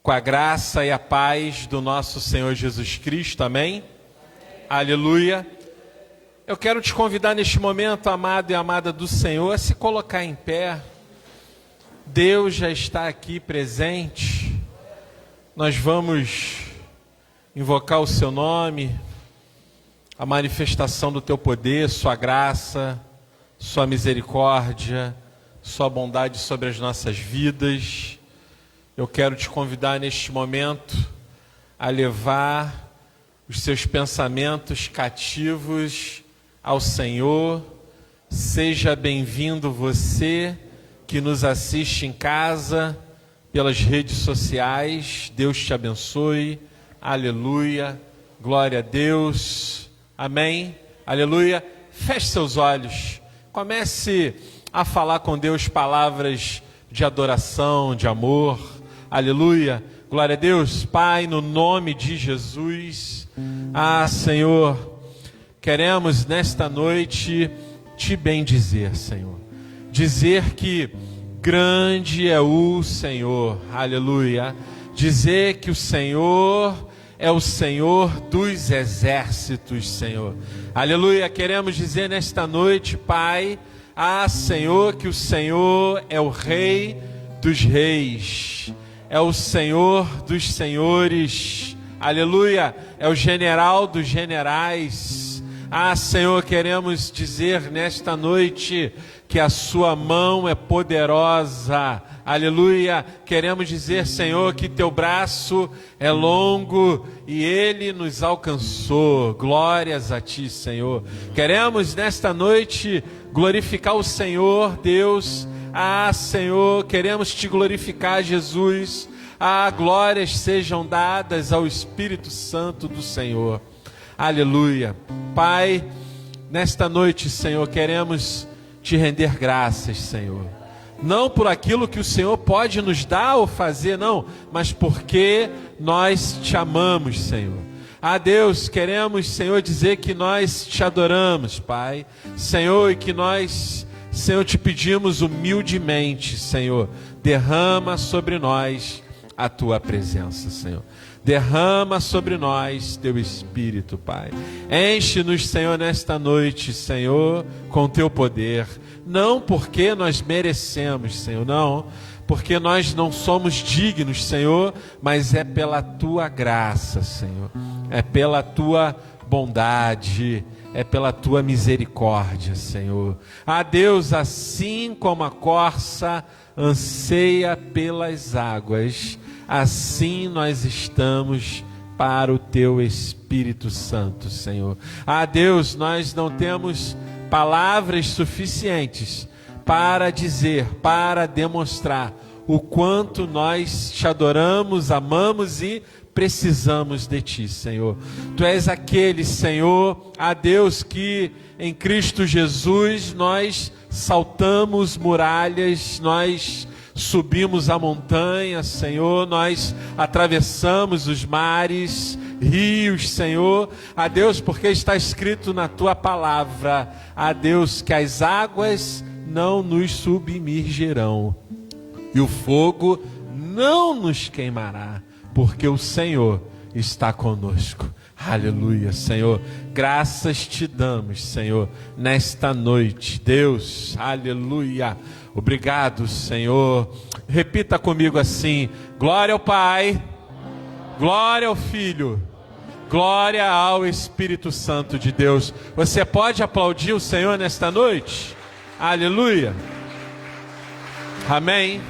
Com a graça e a paz do nosso Senhor Jesus Cristo, amém? Aleluia. Eu quero te convidar neste momento, amado e amada do Senhor, a se colocar em pé. Deus já está aqui presente. Nós vamos invocar o seu nome, a manifestação do teu poder, sua graça, sua misericórdia, sua bondade sobre as nossas vidas. Eu quero te convidar neste momento a levar os seus pensamentos cativos ao Senhor. Seja bem-vindo você que nos assiste em casa, pelas redes sociais. Deus te abençoe. Aleluia. Glória a Deus. Amém. Aleluia. Feche seus olhos. Comece a falar com Deus palavras de adoração, de amor. Aleluia, glória a Deus. Pai, no nome de Jesus, Senhor, queremos nesta noite te bendizer, Senhor, dizer que grande é o Senhor, aleluia, dizer que o Senhor é o Senhor dos exércitos, Senhor, aleluia. Queremos dizer nesta noite, Pai, Senhor, que o Senhor é o Rei dos reis, é o Senhor dos senhores, aleluia, é o general dos generais. Senhor, queremos dizer nesta noite que a sua mão é poderosa, aleluia. Queremos dizer, Senhor, que teu braço é longo e ele nos alcançou. Glórias a ti, Senhor. Queremos nesta noite glorificar o Senhor, Deus. Senhor, queremos te glorificar, Jesus. Glórias sejam dadas ao Espírito Santo do Senhor. Aleluia. Pai, nesta noite, Senhor, queremos te render graças, Senhor. Não por aquilo que o Senhor pode nos dar ou fazer, não, mas porque nós te amamos, Senhor. Deus, queremos, Senhor, dizer que nós te adoramos, Pai. Senhor, e que nós, Senhor, te pedimos humildemente, Senhor, derrama sobre nós a tua presença, Senhor. Derrama sobre nós teu Espírito, Pai. Enche-nos, Senhor, nesta noite, Senhor, com teu poder. Não porque nós merecemos, Senhor, não, porque nós não somos dignos, Senhor, mas é pela tua graça, Senhor. É pela tua bondade, é pela tua misericórdia, Senhor. Deus, assim como a corça anseia pelas águas, assim nós estamos para o teu Espírito Santo, Senhor. Deus, nós não temos palavras suficientes para dizer, para demonstrar o quanto nós te adoramos, amamos e precisamos de ti, Senhor. Tu és aquele, Senhor, Deus, que em Cristo Jesus nós saltamos muralhas, nós subimos a montanha, Senhor, nós atravessamos os mares, rios, Senhor, Deus, porque está escrito na tua palavra, Deus, que as águas não nos submergirão e o fogo não nos queimará, porque o Senhor está conosco. Aleluia, Senhor. Graças te damos, Senhor, nesta noite. Deus, aleluia. Obrigado, Senhor. Repita comigo assim: glória ao Pai, glória ao Filho, glória ao Espírito Santo de Deus. Você pode aplaudir o Senhor nesta noite? Aleluia. Amém.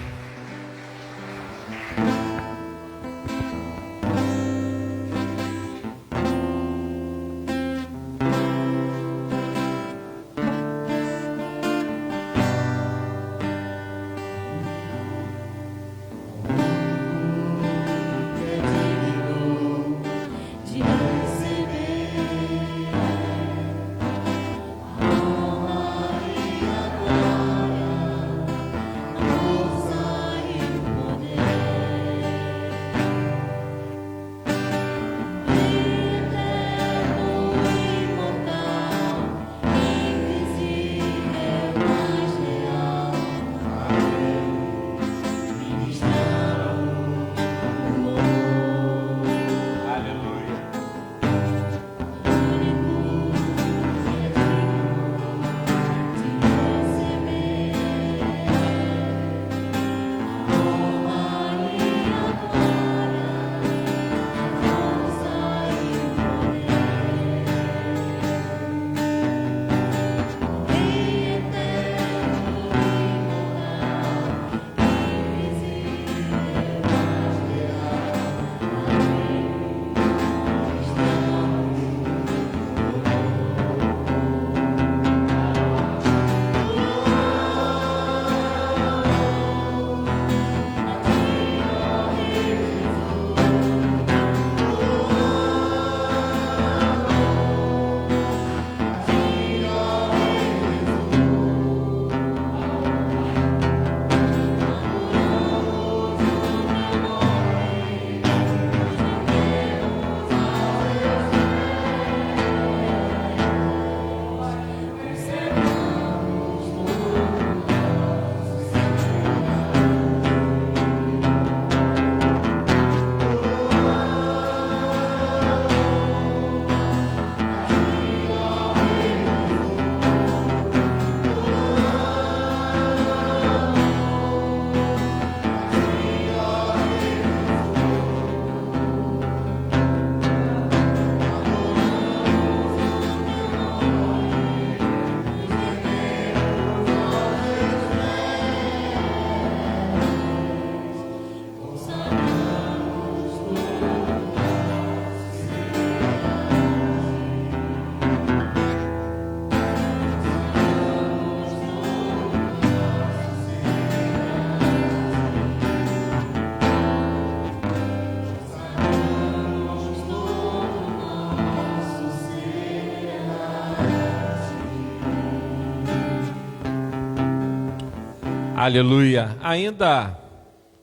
Aleluia. Ainda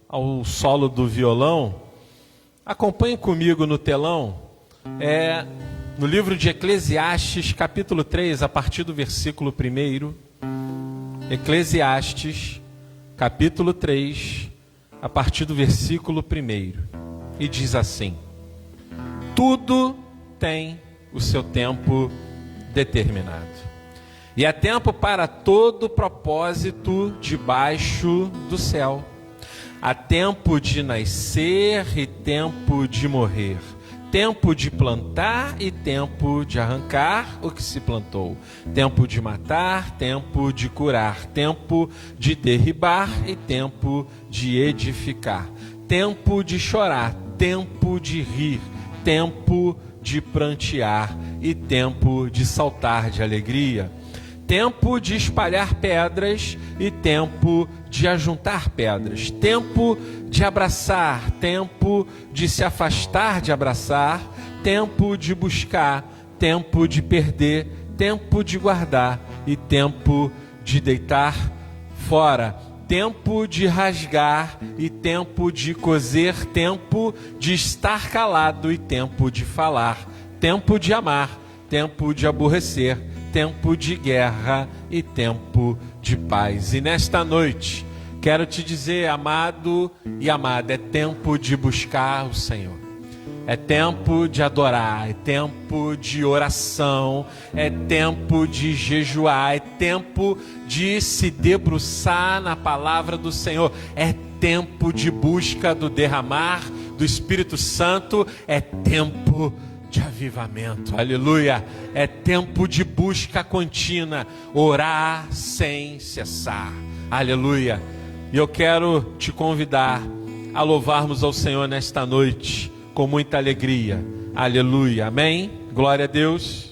ao solo do violão, acompanhe comigo no telão, no livro de Eclesiastes, capítulo 3, a partir do versículo 1. Eclesiastes, capítulo 3, a partir do versículo 1. E diz assim: tudo tem o seu tempo determinado. E há tempo para todo propósito debaixo do céu. Há tempo de nascer e tempo de morrer. Tempo de plantar e tempo de arrancar o que se plantou. Tempo de matar, tempo de curar. Tempo de derribar e tempo de edificar. Tempo de chorar, tempo de rir. Tempo de prantear e tempo de saltar de alegria. Tempo de espalhar pedras e tempo de ajuntar pedras. Tempo de abraçar, tempo de se afastar de abraçar. Tempo de buscar, tempo de perder, tempo de guardar e tempo de deitar fora. Tempo de rasgar e tempo de coser. Tempo de estar calado e tempo de falar. Tempo de amar, tempo de aborrecer. Tempo de guerra e tempo de paz. E nesta noite, quero te dizer, amado e amada, é tempo de buscar o Senhor. É tempo de adorar, é tempo de oração, é tempo de jejuar, é tempo de se debruçar na palavra do Senhor. É tempo de busca do derramar do Espírito Santo, é tempo de avivamento, aleluia. É tempo de busca contínua, orar sem cessar, aleluia. E eu quero te convidar a louvarmos ao Senhor nesta noite com muita alegria, aleluia, amém, glória a Deus.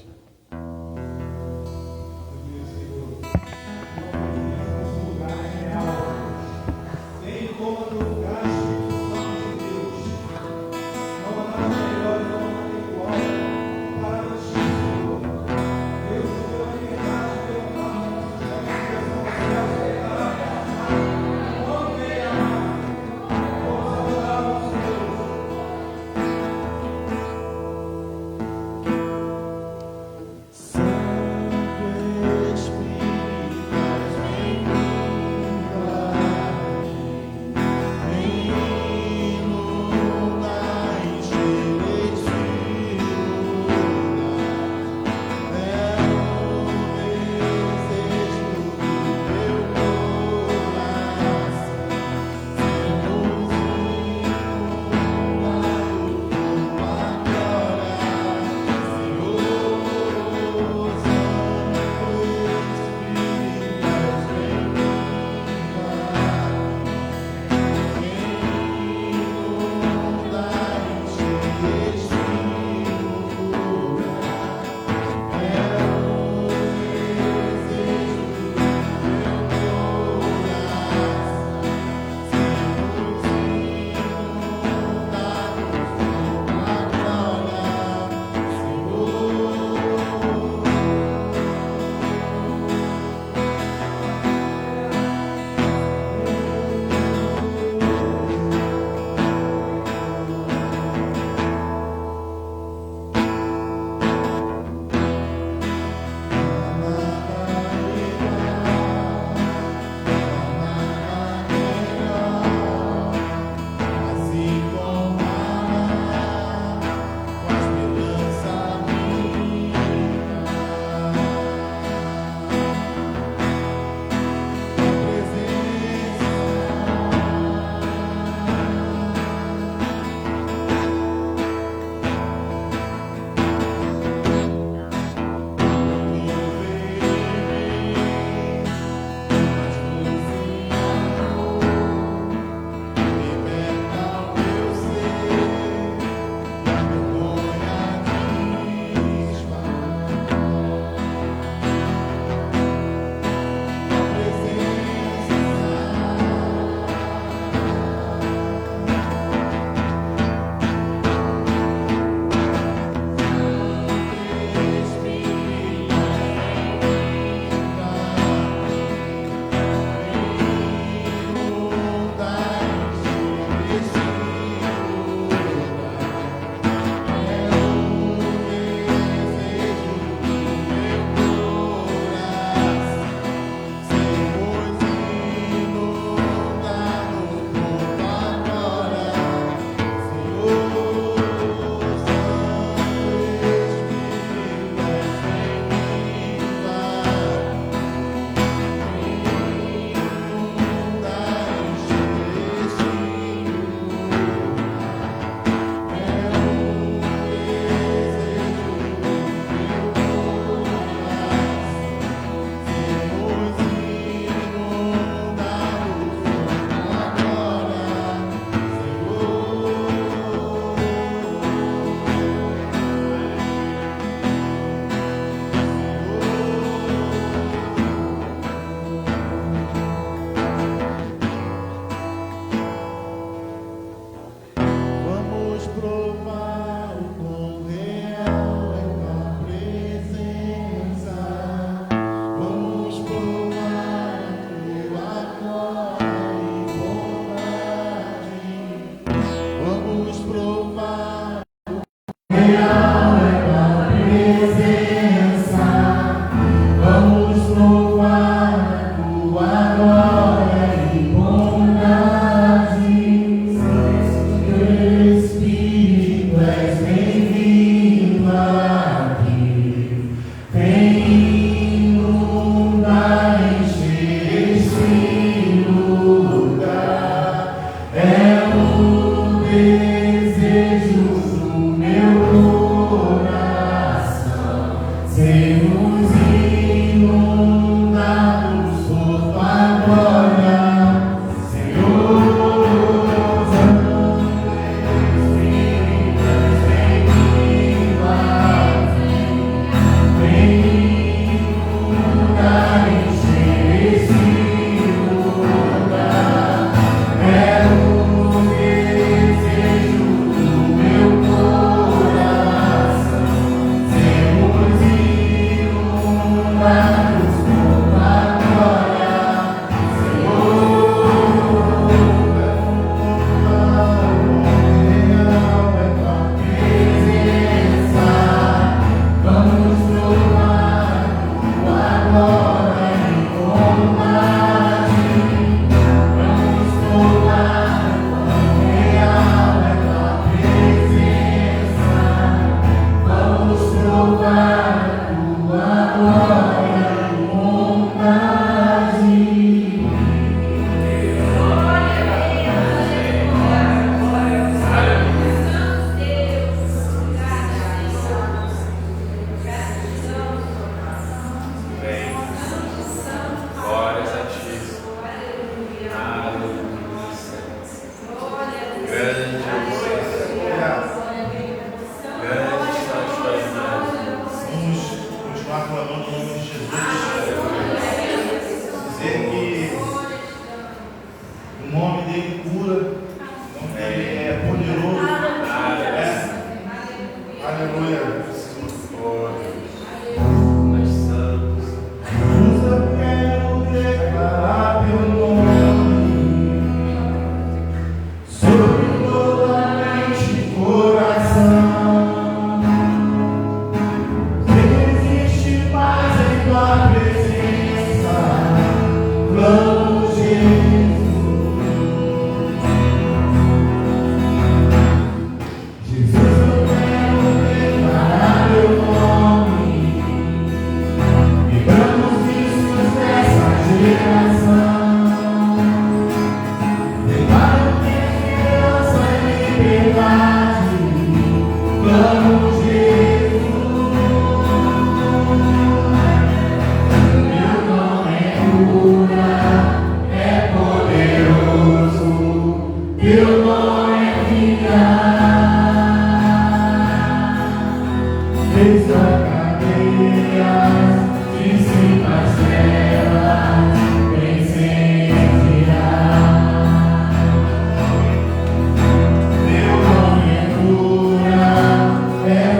É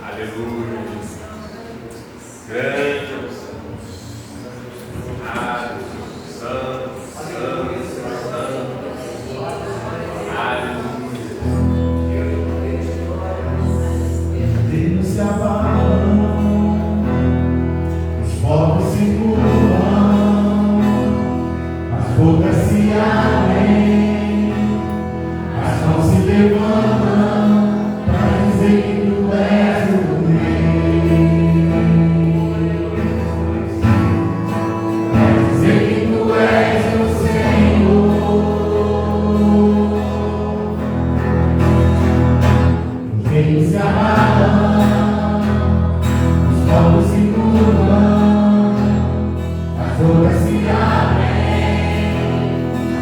Aleluia. Grande é o Senhor. Santo, santo, santo. Aleluia. Deus se abalam, os povos se curvam, as bocas se abrem, as mãos se levantam para dizer que tu és o Rei. Para dizer que tu és o Senhor. Os reinos se abalam, os povos se curvam, as bocas se abrem,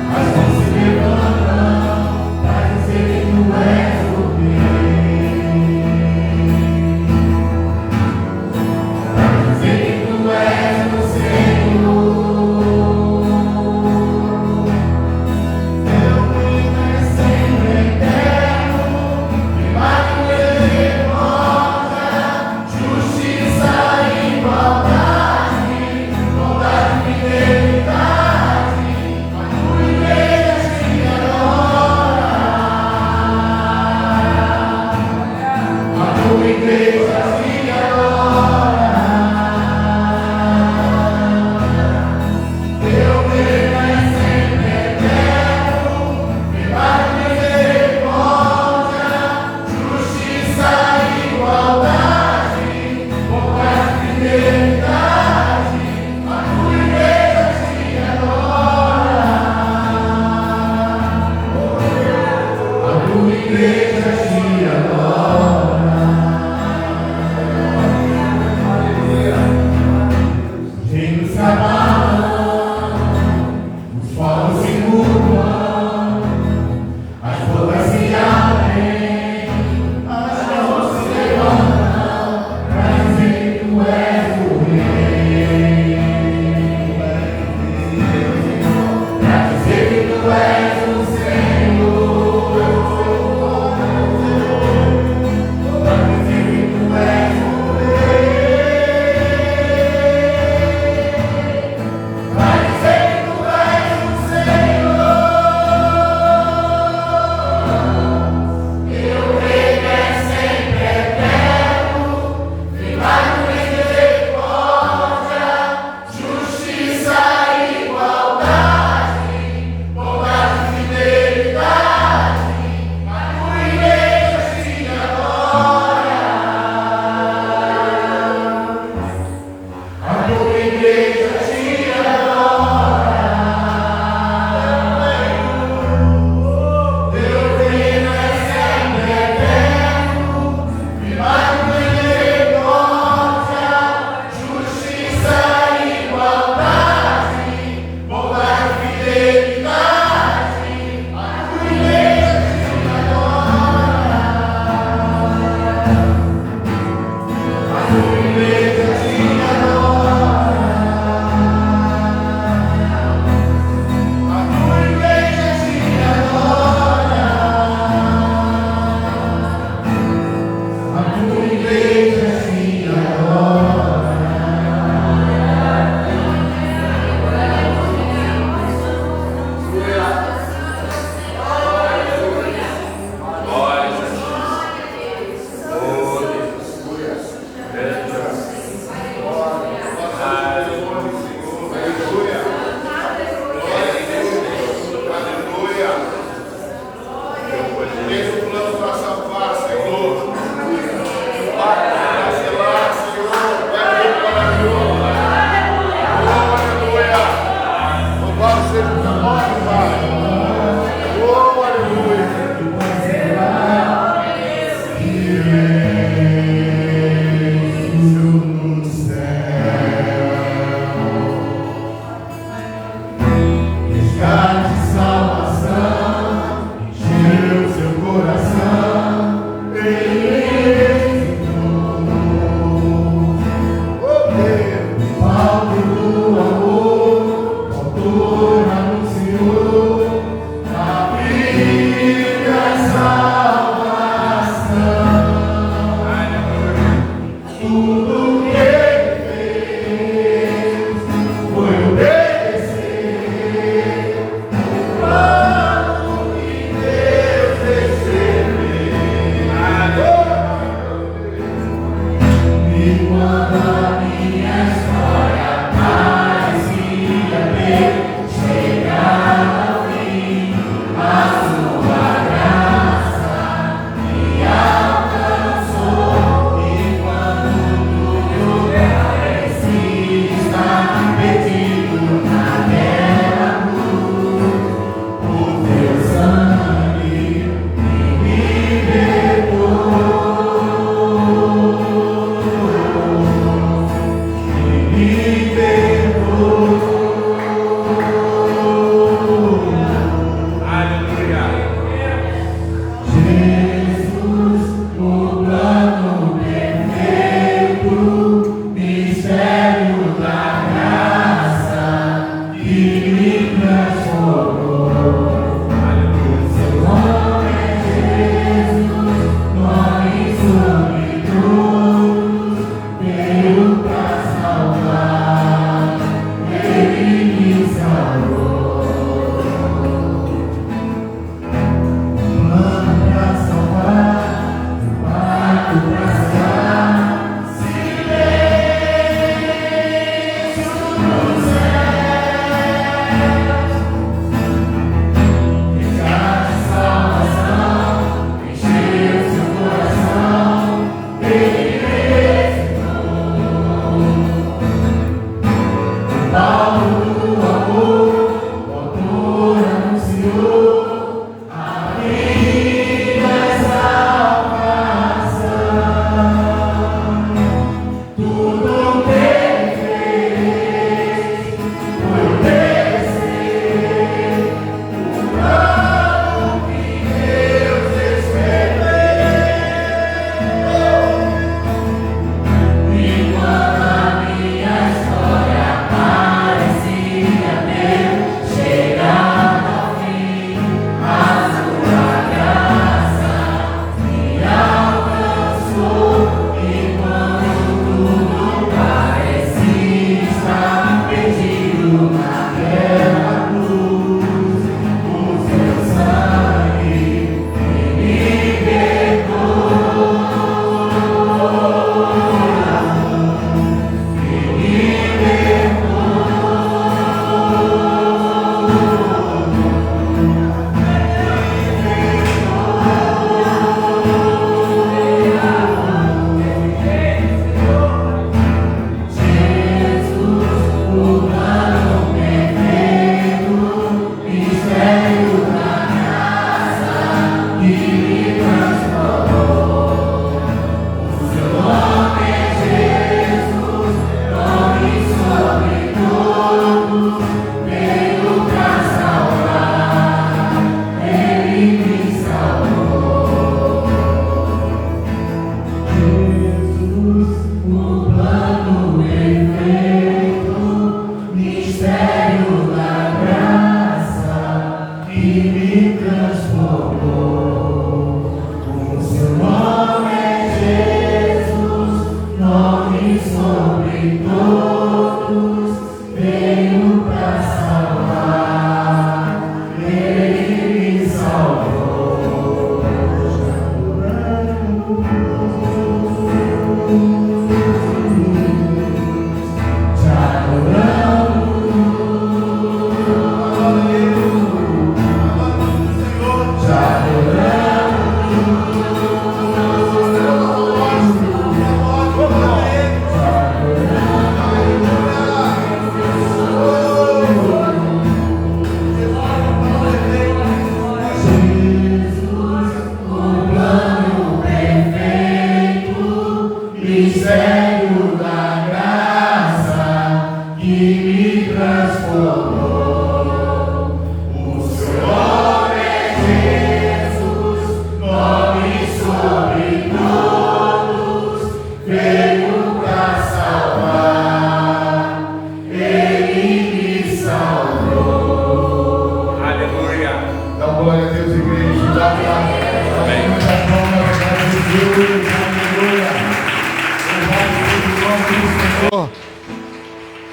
as mãos se levantam para dizer que tu és o Rei. Para dizer que tu és o Senhor. Teu reino é sempre eterno, primado e misericórdia, justiça e igualdade, bondade e fidelidade. A tua igreja te adora. A tua igreja te adora. Teu reino é sempre eterno, primado e misericórdia, justiça e igualdade, bondade e fidelidade. A tua igreja te adora. A tua igreja te adora. Os reinos se abalam, os povos se curvam, as bocas se abrem, as mãos se levantam para dizer que tu és o Rei. Para dizer que tu és o Senhor. Para dizer que tu és o Rei. Para dizer que tu és o Senhor. Teu reino é sempre eterno, primado em misericórdia, justiça e igualdade, bondade e fidelidade. A tua igreja te adora. A tua igreja te adora. Teu reino é sempre eterno, primado em misericórdia, justiça e igualdade, bondade e fidelidade. A tua igreja te adora. A tua igreja te adora. A tua igreja te adora. A tua igreja te adora. Tens um plano para salvar, Senhor. Para cancelar,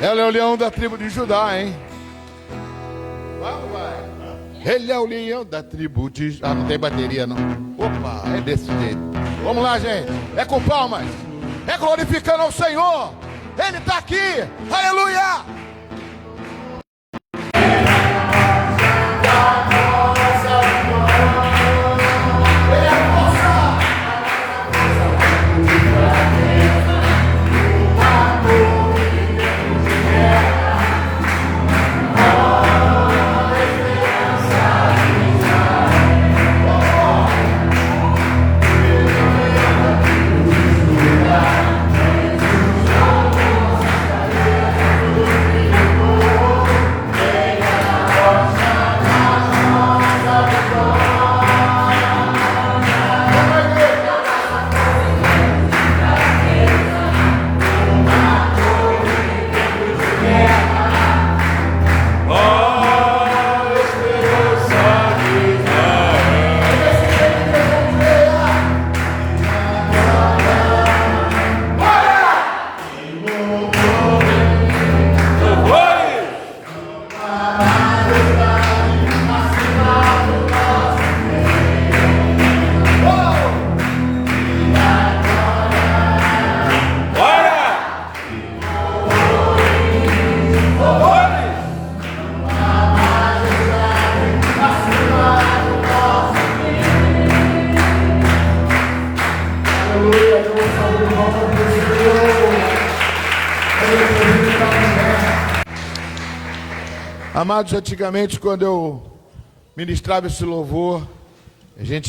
Ela é o leão da tribo de Judá, hein? Vamos, vai. Ele é o leão da tribo de Judá. Ah, não tem bateria, não. Opa, é desse jeito. Vamos lá, gente. É com palmas. é glorificando ao Senhor. Ele está aqui, aleluia. Amados, antigamente quando eu ministrava esse louvor,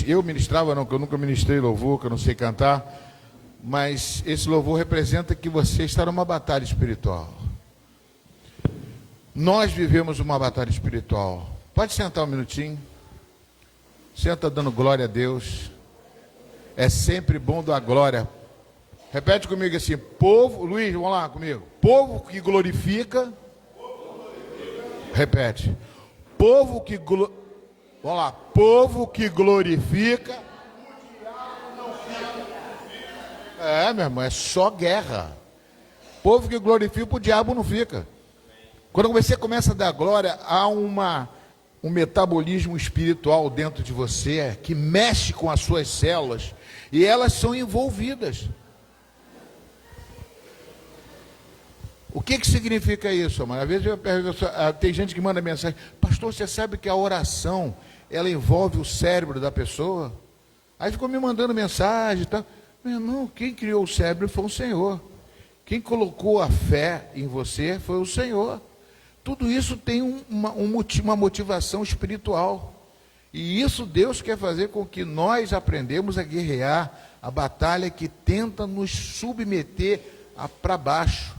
eu ministrava não, que eu nunca ministrei louvor, que eu não sei cantar, mas esse louvor representa que você está numa batalha espiritual. Nós vivemos uma batalha espiritual. Pode sentar um minutinho. Senta dando glória a Deus. É sempre bom dar glória. Repete comigo assim, povo, Luiz, vamos lá comigo. Povo que glorifica. Repete. Povo que vamos lá. Povo que glorifica. Meu irmão, é só guerra. Povo que glorifica, o diabo não fica. Quando você começa a dar glória, há um metabolismo espiritual dentro de você que mexe com as suas células e elas são envolvidas. O que significa isso, amor? Às vezes tem gente que manda mensagem: pastor, você sabe que a oração ela envolve o cérebro da pessoa? Aí ficou me mandando mensagem, tá? Meu irmão, quem criou o cérebro foi o Senhor. Quem colocou a fé em você foi o Senhor. Tudo isso tem uma motivação espiritual. E isso Deus quer fazer com que nós aprendemos a guerrear a batalha que tenta nos submeter para baixo.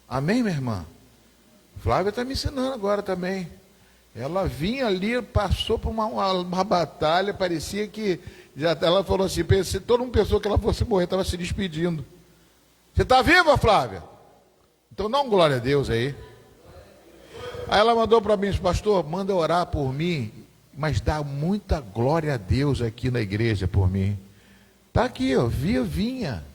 Amém, minha irmã? Flávia está me ensinando agora também. Ela vinha ali, passou por uma batalha, parecia que ela falou assim, todo mundo pensou que ela fosse morrer, estava se despedindo. Você está viva, Flávia? Então dá um glória a Deus aí. Aí ela mandou para mim, pastor, manda orar por mim, mas dá muita glória a Deus aqui na igreja por mim. Está aqui, ó, vinha.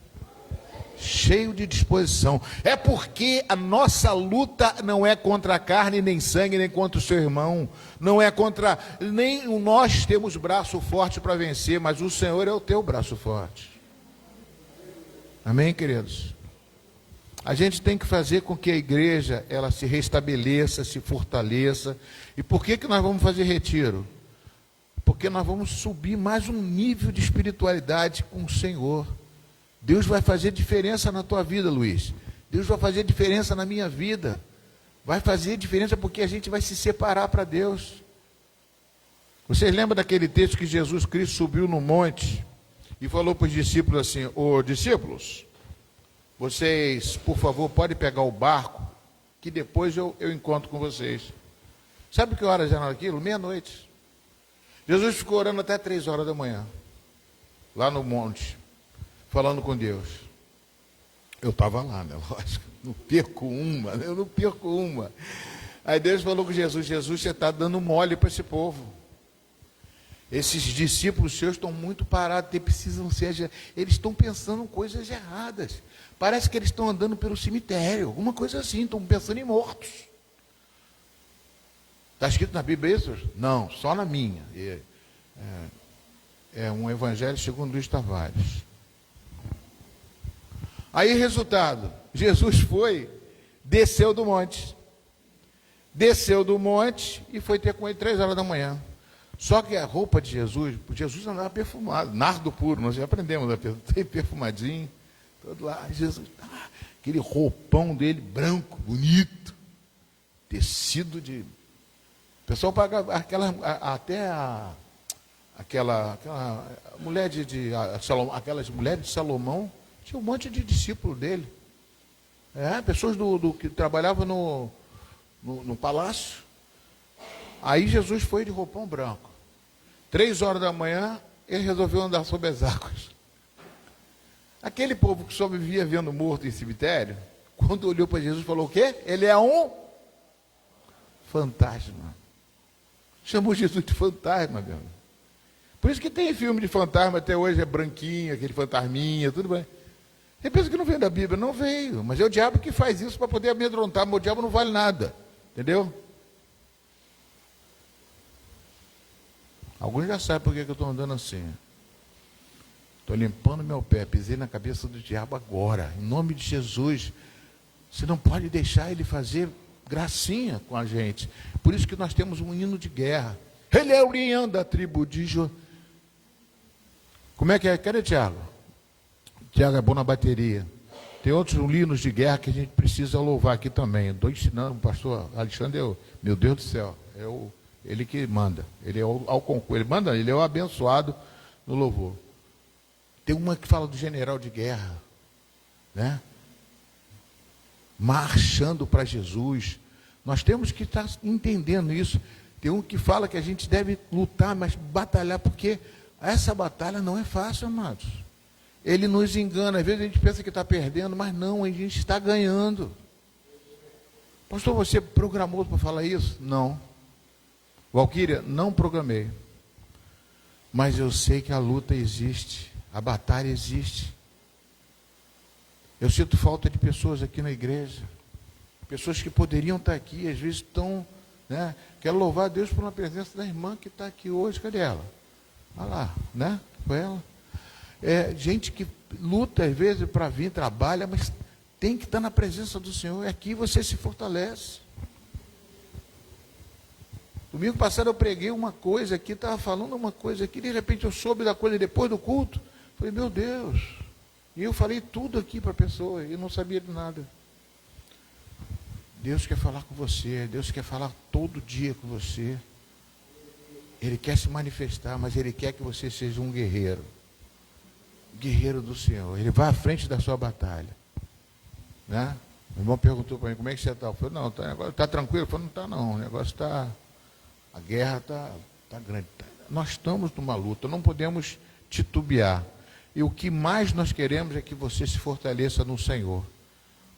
Cheio de disposição. É porque a nossa luta não é contra a carne, nem sangue, nem contra o seu irmão. Não é contra, nem nós temos braço forte para vencer, mas o Senhor é o teu braço forte. Amém, queridos? A gente tem que fazer com que a igreja ela se restabeleça, se fortaleça. E por que nós vamos fazer retiro? Porque nós vamos subir mais um nível de espiritualidade com o Senhor. Deus vai fazer diferença na tua vida, Luiz. Deus vai fazer diferença na minha vida. Vai fazer diferença porque a gente vai se separar para Deus. Vocês lembram daquele texto que Jesus Cristo subiu no monte e falou para os discípulos assim: ô discípulos, vocês, por favor, podem pegar o barco, que depois eu encontro com vocês. Sabe que horas era aquilo? Meia-noite. Jesus ficou orando até 3 horas da manhã, lá no monte, falando com Deus. Eu estava lá, né? Lógico, eu não perco uma. Aí Deus falou com Jesus: Jesus, você está dando mole para esse povo. Esses discípulos seus estão muito parados, eles estão pensando coisas erradas. Parece que eles estão andando pelo cemitério, alguma coisa assim, estão pensando em mortos. Está escrito na Bíblia isso? Não, só na minha. É um evangelho segundo Luiz Tavares. Aí, resultado, Jesus desceu do monte e foi ter com ele 3 horas da manhã. Só que a roupa de Jesus andava perfumado, nardo puro, nós já aprendemos, perfumadinho, todo lá, Jesus, aquele roupão dele, branco, bonito, tecido de... O pessoal paga aquela mulher aquelas mulheres de Salomão, tinha um monte de discípulo dele. Pessoas que trabalhavam no palácio. Aí Jesus foi de roupão branco. 3 horas da manhã, ele resolveu andar sobre as águas. Aquele povo que só vivia vendo morto em cemitério, quando olhou para Jesus, falou o quê? Ele é um fantasma. Chamou Jesus de fantasma, meu amigo. Por isso que tem filme de fantasma até hoje, é branquinho, aquele fantasminha, tudo bem. Você pensa que não veio da Bíblia? Não veio, mas é o diabo que faz isso para poder amedrontar, mas o diabo não vale nada, entendeu? Alguns já sabem por que eu estou andando assim. Estou limpando meu pé, pisei na cabeça do diabo agora, em nome de Jesus. Você não pode deixar ele fazer gracinha com a gente. Por isso que nós temos um hino de guerra. Ele é o leão da tribo de Jô. Como é que é? Cadê Tiago? Tiago é bom na bateria. Tem outros hinos de guerra que a gente precisa louvar aqui também. Estou ensinando o pastor Alexandre, meu Deus do céu, ele que manda. Ele é ao concurso, ele é o abençoado no louvor. Tem uma que fala do general de guerra, né? Marchando para Jesus. Nós temos que estar entendendo isso. Tem um que fala que a gente deve lutar, mas batalhar, porque essa batalha não é fácil, amados. Ele nos engana, às vezes a gente pensa que está perdendo, mas não, a gente está ganhando. Pastor, você programou para falar isso? Não. Valquíria, não programei. Mas eu sei que a luta existe, a batalha existe. Eu sinto falta de pessoas aqui na igreja, pessoas que poderiam estar aqui, às vezes estão, né? Quero louvar a Deus por uma presença da irmã que está aqui hoje. Cadê ela? Olha lá, né? Foi ela. Gente que luta às vezes para vir, trabalha, mas tem que estar na presença do Senhor. Aqui você se fortalece. Domingo passado eu preguei uma coisa aqui, estava falando uma coisa aqui, de repente eu soube da coisa depois do culto. Falei, meu Deus. E eu falei tudo aqui para a pessoa e não sabia de nada. Deus quer falar com você, Deus quer falar todo dia com você. Ele quer se manifestar, mas Ele quer que você seja um guerreiro. Guerreiro do Senhor. Ele vai à frente da sua batalha. Né? Meu irmão perguntou para mim, como é que você está? Eu falei, não, está tranquilo? Eu falei, não está não, o negócio está... A guerra está grande. Nós estamos numa luta, não podemos titubear. E o que mais nós queremos é que você se fortaleça no Senhor.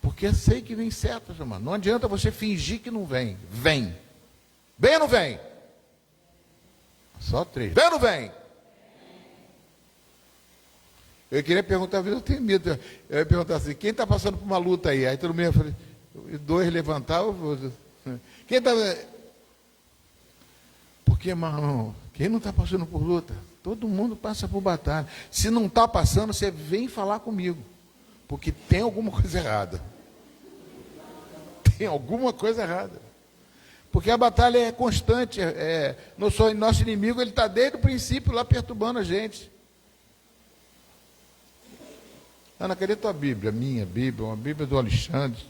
Porque eu sei que vem setas, irmão. Não adianta você fingir que não vem. Vem. Vem ou não vem? Só 3. Vem ou não vem? Eu queria perguntar, eu tenho medo. Eu ia perguntar assim, quem está passando por uma luta aí? Aí todo mundo falou, 2 levantavam. Quem está... Porque, irmão, quem não está passando por luta? Todo mundo passa por batalha. Se não está passando, você vem falar comigo. Porque tem alguma coisa errada. Tem alguma coisa errada. Porque a batalha é constante. Nosso inimigo, ele está desde o princípio lá perturbando a gente. Ana, cadê tua Bíblia? Minha Bíblia, uma Bíblia do Alexandre.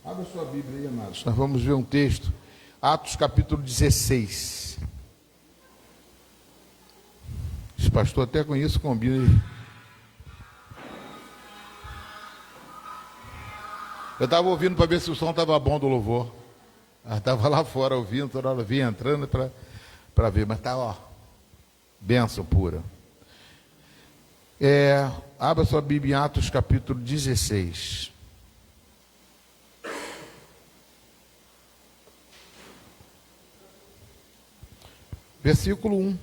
Abra sua Bíblia aí, amados. Nós vamos ver um texto. Atos capítulo 16. Esse pastor até com isso combina. Eu estava ouvindo para ver se o som estava bom do louvor. Eu estava lá fora ouvindo, toda hora vinha entrando para ver, mas está, ó, bênção pura. Abra sua Bíblia em Atos capítulo 16. Versículo 1.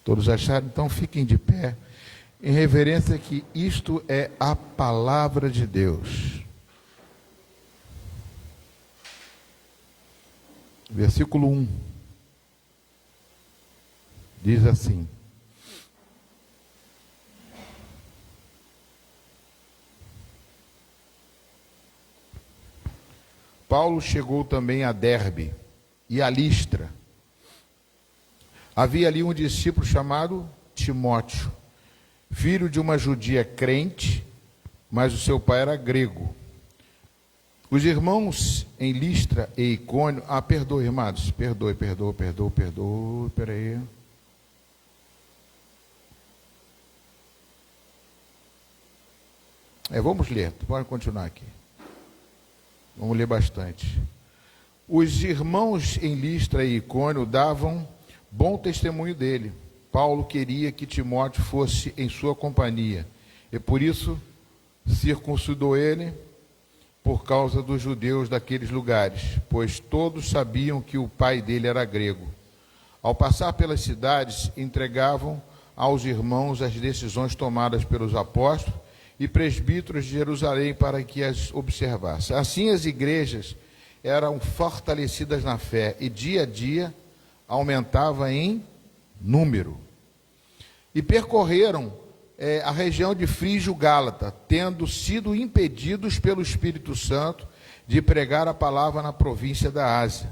Todos acharam? Então fiquem de pé, em reverência que isto é a palavra de Deus. versículo 1, diz assim: Paulo chegou também a Derbe e a Listra. Havia ali um discípulo chamado Timóteo, filho de uma judia crente, mas o seu pai era grego. Os irmãos em Listra e Icônio... perdoe, irmãos, perdoe, peraí. Vamos ler, pode continuar aqui. Vamos ler bastante. Os irmãos em Listra e Icônio davam bom testemunho dele. Paulo queria que Timóteo fosse em sua companhia, e por isso circuncidou ele por causa dos judeus daqueles lugares, pois todos sabiam que o pai dele era grego. Ao passar pelas cidades, entregavam aos irmãos as decisões tomadas pelos apóstolos e presbíteros de Jerusalém para que as observassem. Assim as igrejas eram fortalecidas na fé e dia a dia aumentava em número. E percorreram a região de Frígio Gálata, tendo sido impedidos pelo Espírito Santo de pregar a palavra na província da Ásia.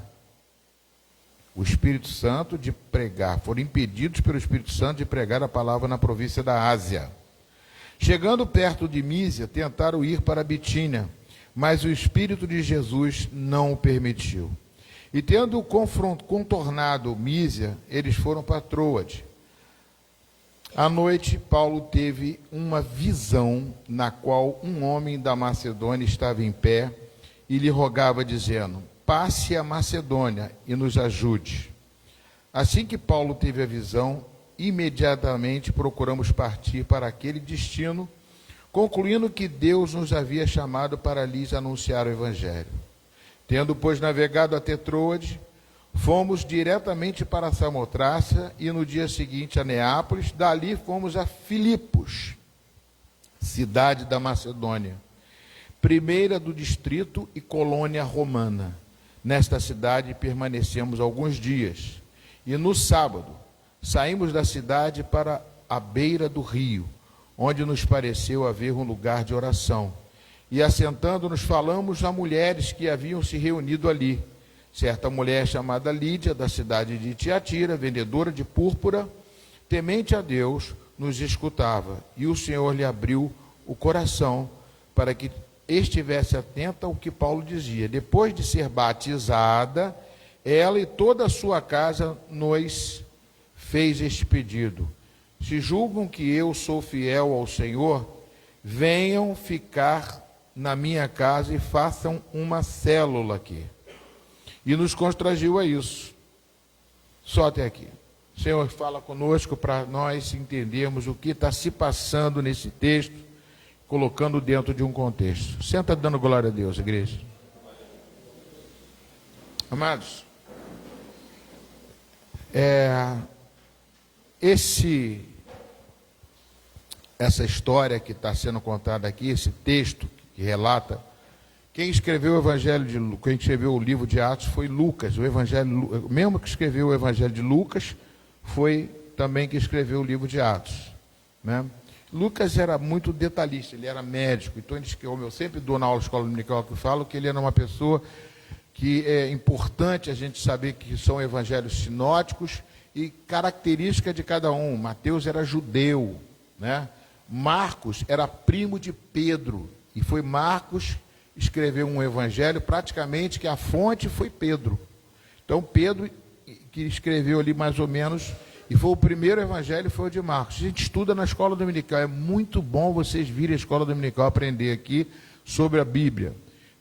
O Espírito Santo de pregar, foram impedidos pelo Espírito Santo de pregar a palavra na província da Ásia. Chegando perto de Mísia, tentaram ir para Bitínia, mas o Espírito de Jesus não o permitiu. E tendo contornado Mísia, eles foram para Troade. À noite, Paulo teve uma visão na qual um homem da Macedônia estava em pé e lhe rogava, dizendo: passe a Macedônia e nos ajude. Assim que Paulo teve a visão, imediatamente procuramos partir para aquele destino, concluindo que Deus nos havia chamado para lhes anunciar o Evangelho. Tendo, pois, navegado até Troade, fomos diretamente para Samotrácia e no dia seguinte a Neápolis. Dali fomos a Filipos, cidade da Macedônia, primeira do distrito e colônia romana. Nesta cidade permanecemos alguns dias e no sábado saímos da cidade para a beira do rio, onde nos pareceu haver um lugar de oração. E assentando-nos falamos a mulheres que haviam se reunido ali. Certa mulher chamada Lídia, da cidade de Tiatira, vendedora de púrpura, temente a Deus, nos escutava. E o Senhor lhe abriu o coração para que estivesse atenta ao que Paulo dizia. Depois de ser batizada, ela e toda a sua casa nos fez este pedido: se julgam que eu sou fiel ao Senhor, venham ficar na minha casa e façam uma célula aqui. E nos constrangiu a isso. Só até aqui. O Senhor fala conosco para nós entendermos o que está se passando nesse texto, colocando dentro de um contexto. Senta dando glória a Deus, igreja. Amados, essa história que está sendo contada aqui, esse texto que relata, quem escreveu o Evangelho de Lucas, quem escreveu o livro de Atos foi Lucas. O mesmo que escreveu o Evangelho de Lucas foi também que escreveu o livro de Atos, né? Lucas era muito detalhista, ele era médico, então eu sempre dou na aula de escola dominical que eu falo que ele era uma pessoa que é importante a gente saber que são evangelhos sinóticos e característica de cada um. Mateus era judeu, né? Marcos era primo de Pedro, e foi Marcos escreveu um evangelho praticamente que a fonte foi Pedro. Então Pedro que escreveu ali mais ou menos, e foi o primeiro evangelho, foi o de Marcos. A gente estuda na escola dominical, é muito bom vocês virem à escola dominical aprender aqui sobre a Bíblia.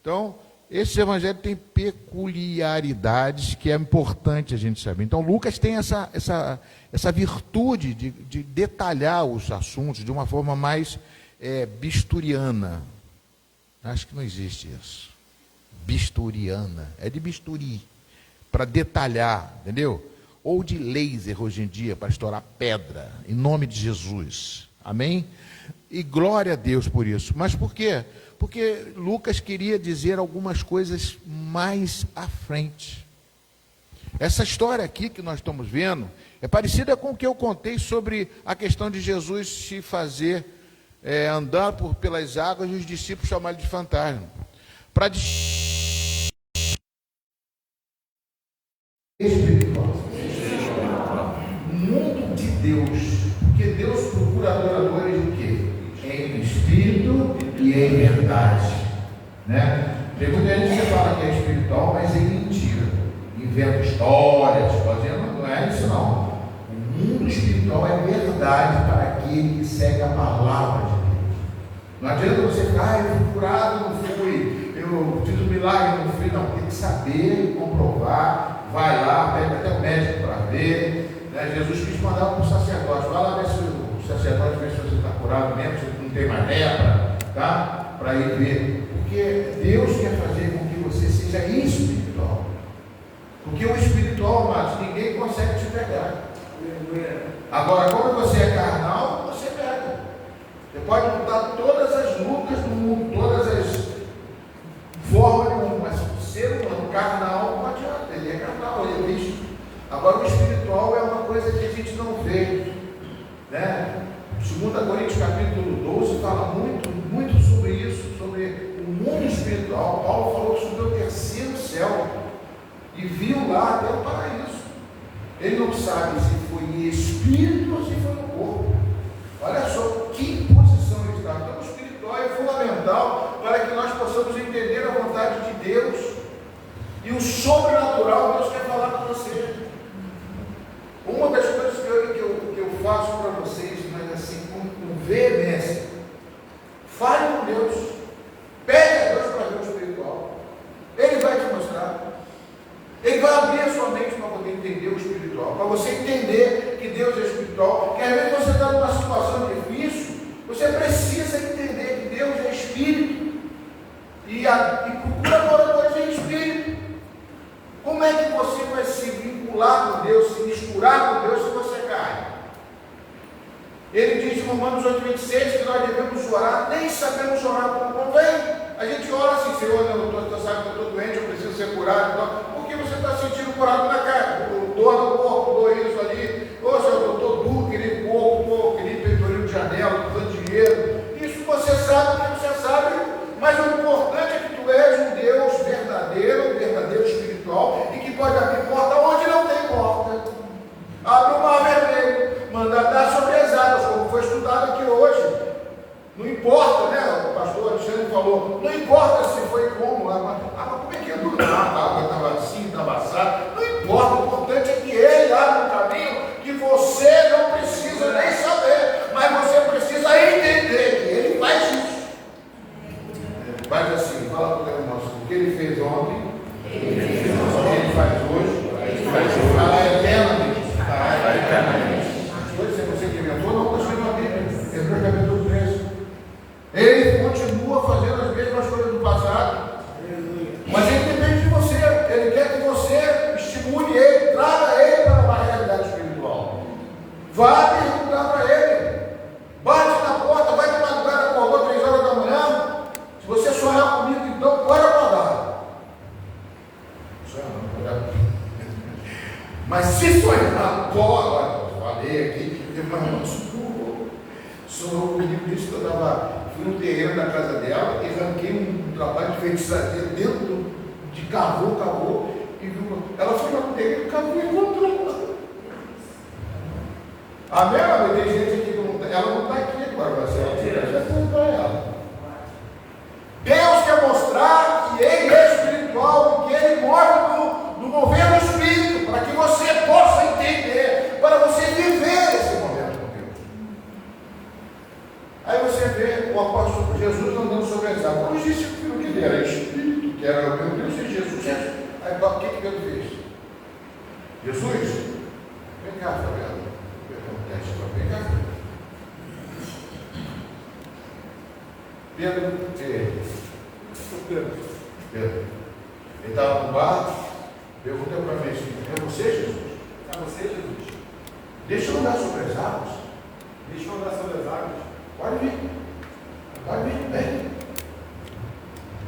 Então, esse evangelho tem peculiaridades que é importante a gente saber. Então, Lucas tem essa virtude de detalhar os assuntos de uma forma mais bisturiana. Acho que não existe isso. Bisturiana. É de bisturi, para detalhar, entendeu? Ou de laser hoje em dia, para estourar pedra, em nome de Jesus. Amém? E glória a Deus por isso. Mas por quê? Porque Lucas queria dizer algumas coisas mais à frente. Essa história aqui que nós estamos vendo é parecida com o que eu contei sobre a questão de Jesus se fazer andar pelas águas e os discípulos chamarem de fantasma. Para espiritual. O mundo de Deus, porque Deus procura adoradores de quê? Em espírito e em verdade, né? Tem muita gente que fala que é espiritual, mas é mentira, inventa histórias, fazendo, não é isso não. O mundo espiritual é verdade para aquele que segue a palavra de Deus. Não adianta você ficar, eu fui curado, não fui, eu fiz um milagre, não fui, não, tem que saber, comprovar, vai lá, pega até o médico para ver, né? Jesus quis mandar para o sacerdote, vai lá ver se o sacerdote vê se você está curado mesmo, se não tem mais lepra, tá? Para ir ver, porque Deus quer fazer com que você seja espiritual, porque o espiritual, amados, ninguém consegue te pegar. Agora, quando você é carnal, você pega. Você pode lutar todas as lutas do mundo, todas as formas do mundo, mas o ser humano carnal não adianta, ele é carnal, ele é visto. Agora, o espiritual é uma coisa que a gente não vê, né? 2 Coríntios capítulo 12 fala muito sobre isso, sobre o mundo espiritual. Paulo falou sobre o terceiro céu e viu lá até o paraíso. Ele não sabe se foi em espírito ou se foi no corpo. Olha só que posição ele está. Então, o espiritual é fundamental para que nós possamos entender a vontade de Deus. E o sobrenatural Deus quer falar com você. Uma das coisas que eu faço para vocês, mas assim, com veemência, fale com Deus. Pede a Deus para ver o espiritual. Ele vai te mostrar. Ele vai abrir a sua mente para poder entender o espiritual, para você entender que Deus é espiritual, que às vezes você está numa situação difícil, você precisa entender que Deus é espírito e procura adoradores em espírito. Como é que você vai se vincular com Deus, se misturar com Deus se você cai? Ele diz em Romanos 8,26 que nós devemos orar, nem sabemos orar como convém. A gente ora assim, Senhor, eu sabe que eu estou doente, eu preciso ser curado. Então, por que você está sentindo curado na cara? Dor no corpo, dor isso ali. Ô Senhor, eu estou duro, querido corpo, querido peitoril de janela, usando dinheiro. Isso você sabe, o que você sabe, mas o importante é que tu és um Deus verdadeiro, um verdadeiro espiritual, e que pode abrir porta onde não tem porta. Abre o mar vermelho, manda dar sobre as águas, como foi estudado aqui hoje. Não importa, né? O pastor Alexandre falou, não importa se foi como, mas como é que é do nada? A água estava assim, estava assada. Não importa, o importante é que ele abre um caminho que você não precisa nem saber, mas você precisa entender que ele faz isso. Faz assim, fala para o teu irmão, o que ele fez ontem, ele faz hoje, ele faz eternamente. As coisas que você inventou, não, está escrito na Bíblia. Hebreus capítulo 13. Ele continua fazendo as mesmas coisas do passado, mas ele depende de você. Ele quer que você estimule ele, traga ele para uma realidade espiritual. Vá perguntar para ele, bate na porta, vai de madrugada, acordou 3 horas da manhã. Se você sonhar comigo, então pode acordar. Sonhar não, pode acordar. Mas se sonhar, agora eu falei aqui, irmão, sonhou comigo disso que eu fui no terreno da casa dela e arranquei um trabalho de feitiçaria dentro de cavou, e viu, ela foi lá no terreno, cavou e encontrou. Amém? Tem gente aqui que não, ela não está aqui agora, mas ela já contou ela. Deus quer mostrar que Ele é espiritual, que Ele move no mover do Espírito, para que você possa entender, para você viver esse momento com Deus. Aí você vê o apóstolo Jesus andando sobre as águas. Os discípulos que ele era espírito, que era o meu Deus, e Jesus. Aí o que Pedro fez? Jesus, vem cá, Fabiano. Vem cá. Pedro. Ele estava no barco, perguntou para mim assim, é você, Jesus? É você, Jesus? Deixa eu andar sobre as águas. Deixa eu andar sobre as águas. Pode vir, bem.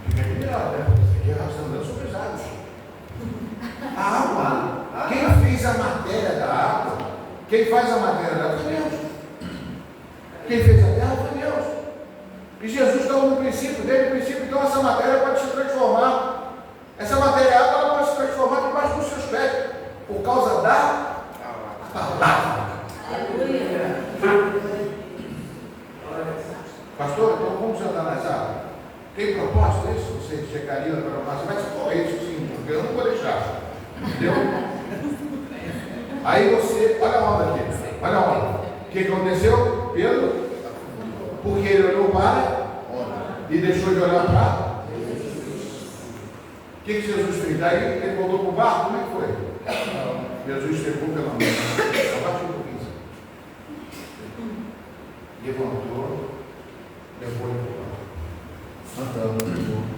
Fica admirado, né? Você aqui está andando sobre as águas. A água Quem faz a matéria dela foi Deus. Quem fez a terra foi Deus. E Jesus estava no princípio, desde o princípio, então essa matéria pode se transformar. Essa matéria ela pode se transformar debaixo dos seus pés, por causa da palavra. Pastor, então vamos andar nas águas? Tem proposta isso? Você chegaria para nós? Você vai se correr isso sim, porque eu não vou deixar. Entendeu? Aí você, olha a onda aqui, olha a onda. O que aconteceu? Pedro, porque ele olhou para e deixou de olhar para. O que Jesus fez? Daí ele voltou para o barco, como é que foi? Jesus pegou pela mão, abaixou um pouquinho, levantou, levou ele para o barco. Andando,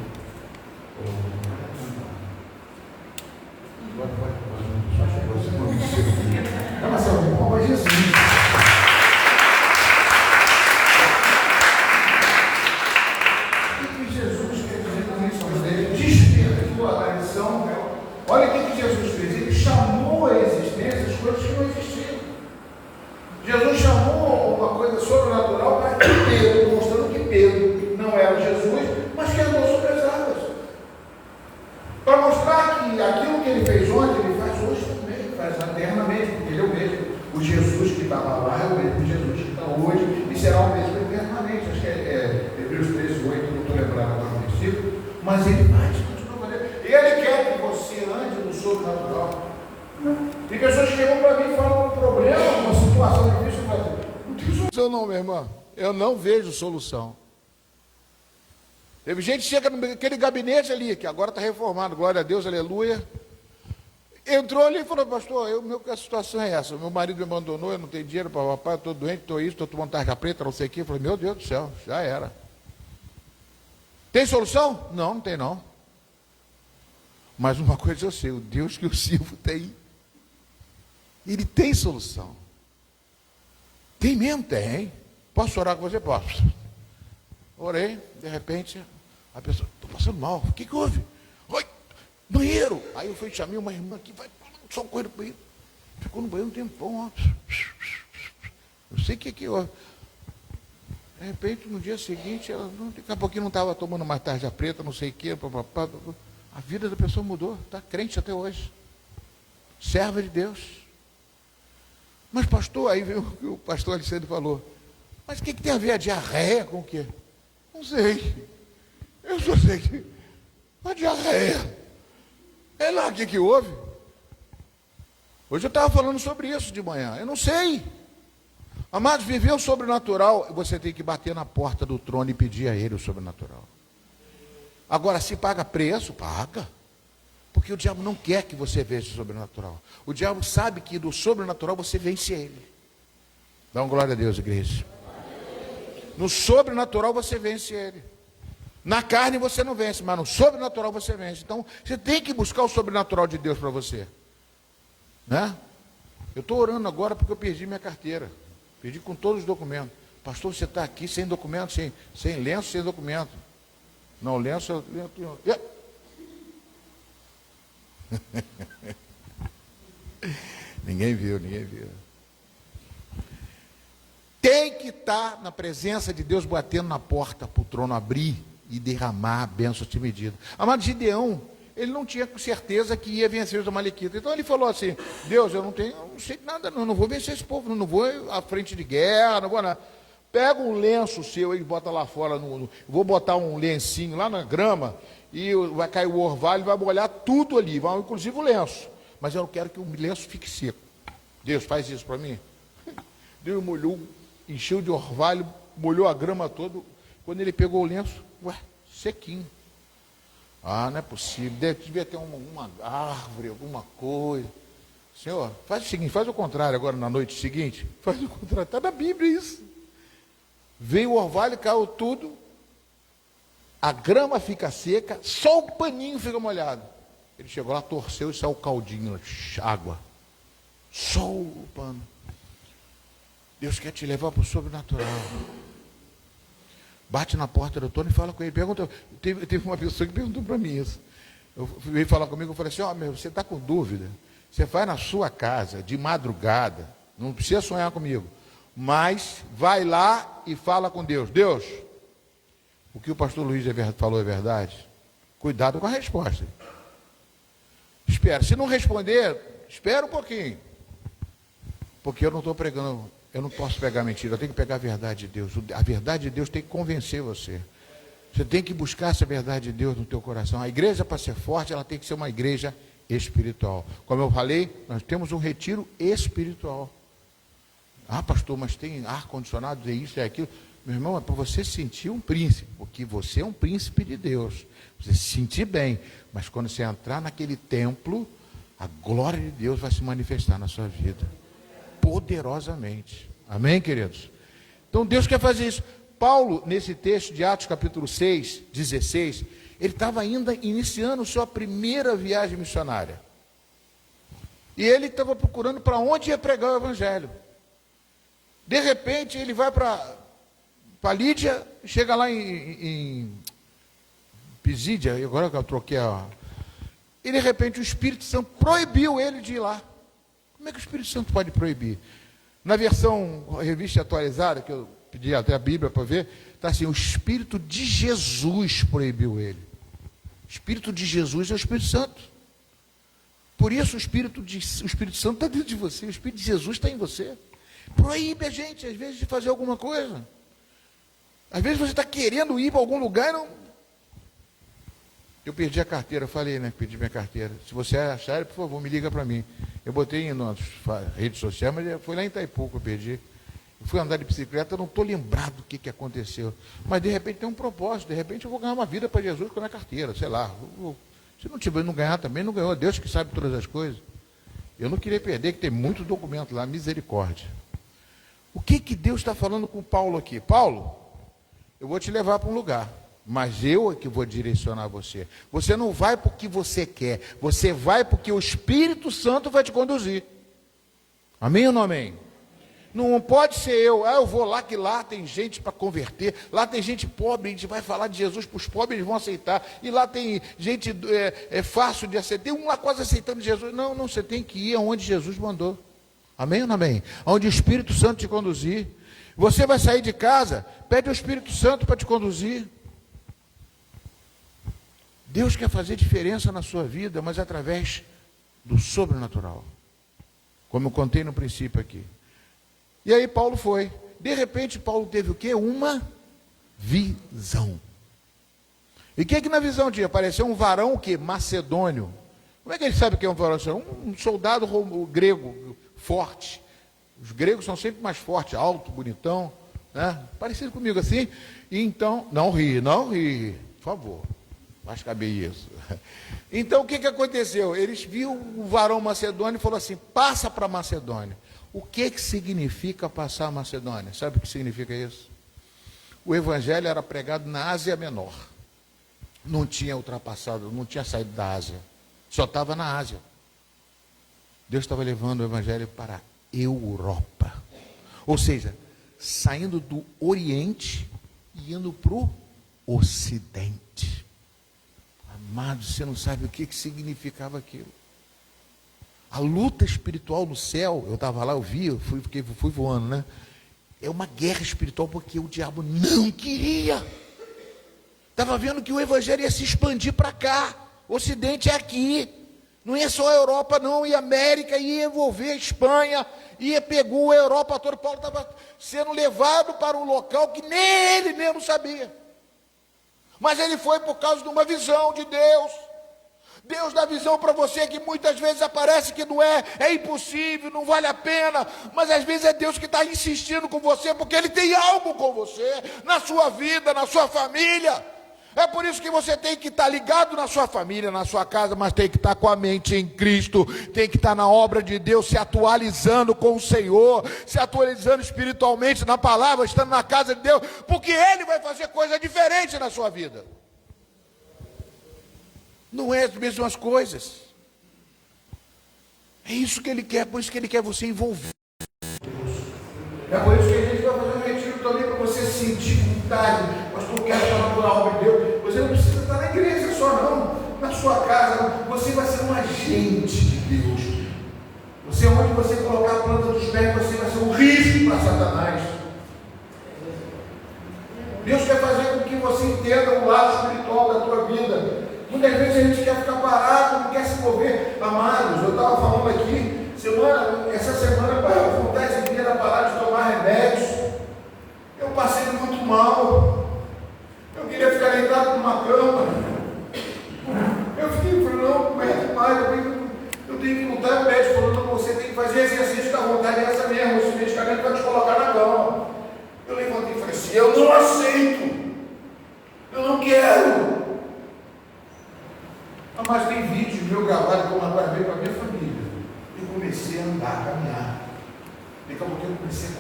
é uma salva de palmas, Jesus. O que Jesus quer dizer com isso? Despertou a tradição. Olha o que Jesus fez. Ele chamou à existência as coisas que não existiam. Jesus chamou uma coisa sobrenatural para Pedro, mostrando que Pedro não era Jesus, mas que andou sobre as águas. Para mostrar que aquilo que ele fez ontem, ele faz hoje também, faz eternamente, porque ele é o mesmo. O Jesus que estava lá é o mesmo Jesus que está hoje e será o mesmo eternamente. Acho que é Hebreus 13:8, não estou lembrando agora do versículo, mas ele faz, continua fazendo. Ele quer que você ande no sobrenatural. Tem pessoas que chegam para mim e falam um problema, uma situação difícil, mas não tem solução não, minha irmã. Eu não vejo solução. Teve gente que chega naquele gabinete ali, que agora está reformado, glória a Deus, aleluia. Entrou ali e falou, pastor, a situação é essa, meu marido me abandonou, eu não tenho dinheiro para o papai, eu estou doente, estou isso, estou tomando tarja preta, não sei o quê. Eu falei, meu Deus do céu, já era. Tem solução? Não, não tem não. Mas uma coisa eu sei, o Deus que eu sirvo tem. Ele tem solução. Tem mesmo? Tem. Posso orar com você? Posso. Orei, de repente, a pessoa, estou passando mal, o que houve? Oi, banheiro. Aí eu fui, chamei uma irmã aqui, vai, só correr no banheiro. Ficou no banheiro um tempão, ó. Eu sei o que houve. De repente, no dia seguinte, ela, daqui a pouquinho não estava tomando mais tarja preta, não sei o que, papapá. A vida da pessoa mudou, está crente até hoje. Serva de Deus. Mas pastor, aí veio o que o pastor Alexandre falou. Mas o que tem a ver a diarreia com o quê? Não sei. Eu só sei que a diarreia. É lá o que houve. Hoje eu estava falando sobre isso de manhã. Eu não sei. Amados, viver o sobrenatural, você tem que bater na porta do trono e pedir a ele o sobrenatural. Agora, se paga preço, paga. Porque o diabo não quer que você veja o sobrenatural. O diabo sabe que do sobrenatural você vence ele. Dá uma glória a Deus, igreja. No sobrenatural você vence ele. Na carne você não vence, mas no sobrenatural você vence. Então, você tem que buscar o sobrenatural de Deus para você. Né? Eu estou orando agora porque eu perdi minha carteira. Perdi com todos os documentos. Pastor, você está aqui sem documento, sem lenço, sem documento. Não, lenço. Ninguém viu. Tem que estar na presença de Deus, batendo na porta para o trono abrir e derramar a bênção sem medida. Amado, Gideão, ele não tinha certeza que ia vencer os amalequitas. Então ele falou assim, Deus, eu não sei nada, não vou vencer esse povo, não vou à frente de guerra, não vou nada. Pega um lenço seu e bota lá fora, vou botar um lencinho lá na grama, e vai cair o orvalho, vai molhar tudo ali, inclusive o lenço. Mas eu não quero que o lenço fique seco. Deus, faz isso para mim. Deus molhou, encheu de orvalho, molhou a grama toda. Quando ele pegou o lenço, sequinho. Ah, não é possível, devia ter uma árvore, alguma coisa. Senhor, faz o seguinte, faz o contrário agora na noite seguinte. Faz o contrário, está na Bíblia isso. Veio o orvalho, caiu tudo, a grama fica seca, só o paninho fica molhado. Ele chegou lá, torceu e saiu o caldinho, água. Só o pano. Deus quer te levar para o sobrenatural. Bate na porta do trono e fala com ele. Pergunta, teve uma pessoa que perguntou para mim isso. Veio falar comigo, eu falei assim, meu, você está com dúvida? Você vai na sua casa, de madrugada, Não precisa sonhar comigo. Mas vai lá e fala com Deus. Deus, o que o pastor Luiz falou é verdade? Cuidado com a resposta. Espera. Se não responder, espera um pouquinho. Porque eu não estou pregando, eu não posso pegar mentira, eu tenho que pegar a verdade de Deus. A verdade de Deus tem que convencer você. Você tem que buscar essa verdade de Deus no teu coração. A igreja, para ser forte, ela tem que ser uma igreja espiritual. Como eu falei, nós temos um retiro espiritual. Ah, pastor, mas tem ar-condicionado, é isso, é aquilo. Meu irmão, é para você se sentir um príncipe, porque você é um príncipe de Deus. Você se sentir bem, mas quando você entrar naquele templo, a glória de Deus vai se manifestar na sua vida, poderosamente. Amém, queridos? Então Deus quer fazer isso. Paulo, nesse texto de Atos capítulo 6, 16, ele estava ainda iniciando sua primeira viagem missionária. E ele estava procurando para onde ia pregar o evangelho. De repente, ele vai para Lídia, chega lá em Pisídia, agora que eu troquei e de repente o Espírito Santo proibiu ele de ir lá. Como é que o Espírito Santo pode proibir? Na versão revista atualizada, que eu pedi até a Bíblia para ver, está assim, o Espírito de Jesus proibiu ele. O Espírito de Jesus é o Espírito Santo. Por isso o Espírito Santo está dentro de você, o Espírito de Jesus está em você. Proíbe a gente, às vezes, de fazer alguma coisa. Às vezes você está querendo ir para algum lugar e não... Eu perdi a carteira, eu falei, né? Perdi minha carteira. Se você achar, por favor, me liga para mim. Eu botei nas redes sociais, mas foi lá em Itaipu que eu perdi. Eu fui andar de bicicleta, eu não estou lembrado do que aconteceu. Mas de repente tem um propósito, de repente eu vou ganhar uma vida para Jesus com a minha carteira, sei lá. Se não tiver, não ganhar também, não ganhou. Deus que sabe todas as coisas. Eu não queria perder, que tem muito documento lá, misericórdia. O que Deus está falando com Paulo aqui? Paulo, eu vou te levar para um lugar, mas eu é que vou direcionar você. Você não vai porque você quer, você vai porque o Espírito Santo vai te conduzir. Amém ou não amém? Não pode ser eu vou lá, que lá tem gente para converter, lá tem gente pobre, a gente vai falar de Jesus para os pobres, eles vão aceitar, e lá tem gente fácil de aceitar, tem um lá quase aceitando Jesus. Não, você tem que ir aonde Jesus mandou. Amém ou não amém? Onde o Espírito Santo te conduzir. Você vai sair de casa, pede ao Espírito Santo para te conduzir. Deus quer fazer diferença na sua vida, mas através do sobrenatural. Como eu contei no princípio aqui. E aí Paulo foi. De repente Paulo teve o quê? Uma visão. E o que na visão tinha? Apareceu um varão o quê? Macedônio. Como é que ele sabe o que é um varão? Um soldado grego forte. Os gregos são sempre mais fortes, alto, bonitão, né? Parecido comigo assim. E então, não ri, por favor. Vai caber isso. Então o que aconteceu? Eles viram o varão macedônio e falou assim: passa para Macedônia. O que significa passar a Macedônia? Sabe o que significa isso? O evangelho era pregado na Ásia Menor. Não tinha ultrapassado, não tinha saído da Ásia. Só estava na Ásia. Deus estava levando o evangelho para a Europa. Ou seja, saindo do Oriente e indo para o Ocidente. Amado, você não sabe o que significava aquilo. A luta espiritual no céu, eu estava lá, eu vi, fui voando, né? É uma guerra espiritual porque o diabo não queria. Estava vendo que o evangelho ia se expandir para cá. O Ocidente é aqui. Não ia só a Europa, não, ia a América, ia envolver a Espanha, pegou a Europa toda. Paulo estava sendo levado para um local que nem ele mesmo sabia. Mas ele foi por causa de uma visão de Deus. Deus dá visão para você que muitas vezes aparece que não é impossível, não vale a pena, mas às vezes é Deus que está insistindo com você, porque Ele tem algo com você, na sua vida, na sua família. É por isso que você tem que estar ligado na sua família, na sua casa, mas tem que estar com a mente em Cristo, tem que estar na obra de Deus, se atualizando com o Senhor, se atualizando espiritualmente na palavra, estando na casa de Deus, porque Ele vai fazer coisa diferente na sua vida. Não é as mesmas coisas. É isso que Ele quer, por isso que Ele quer você envolver. É por isso que a gente vai fazer um retiro também, para você sentir vontade. Mas tu quer falar por obra de Deus. Você não precisa estar na igreja só não, na sua casa. Você vai ser um agente de Deus. Você, onde você colocar a planta dos pés, você vai ser um risco para Satanás. Deus quer fazer com que você entenda o lado espiritual da tua vida. Muitas vezes a gente quer ficar parado, não quer se mover. Amados, eu estava falando aqui, essa semana, para a vontade de era parar de tomar remédios. Eu passei muito mal. Eu queria ficar deitado numa cama. Eu falei, não aguento mais, eu tenho que lutar. O médico falou, não, você tem que fazer exercício da vontade, é essa mesmo, esse medicamento vai te colocar na cama. Eu levantei e falei assim, eu não aceito, eu não quero. Mas tem vídeos meu gravado como agora veio para a minha família. Eu comecei a andar, a caminhar. Daqui a pouco eu comecei a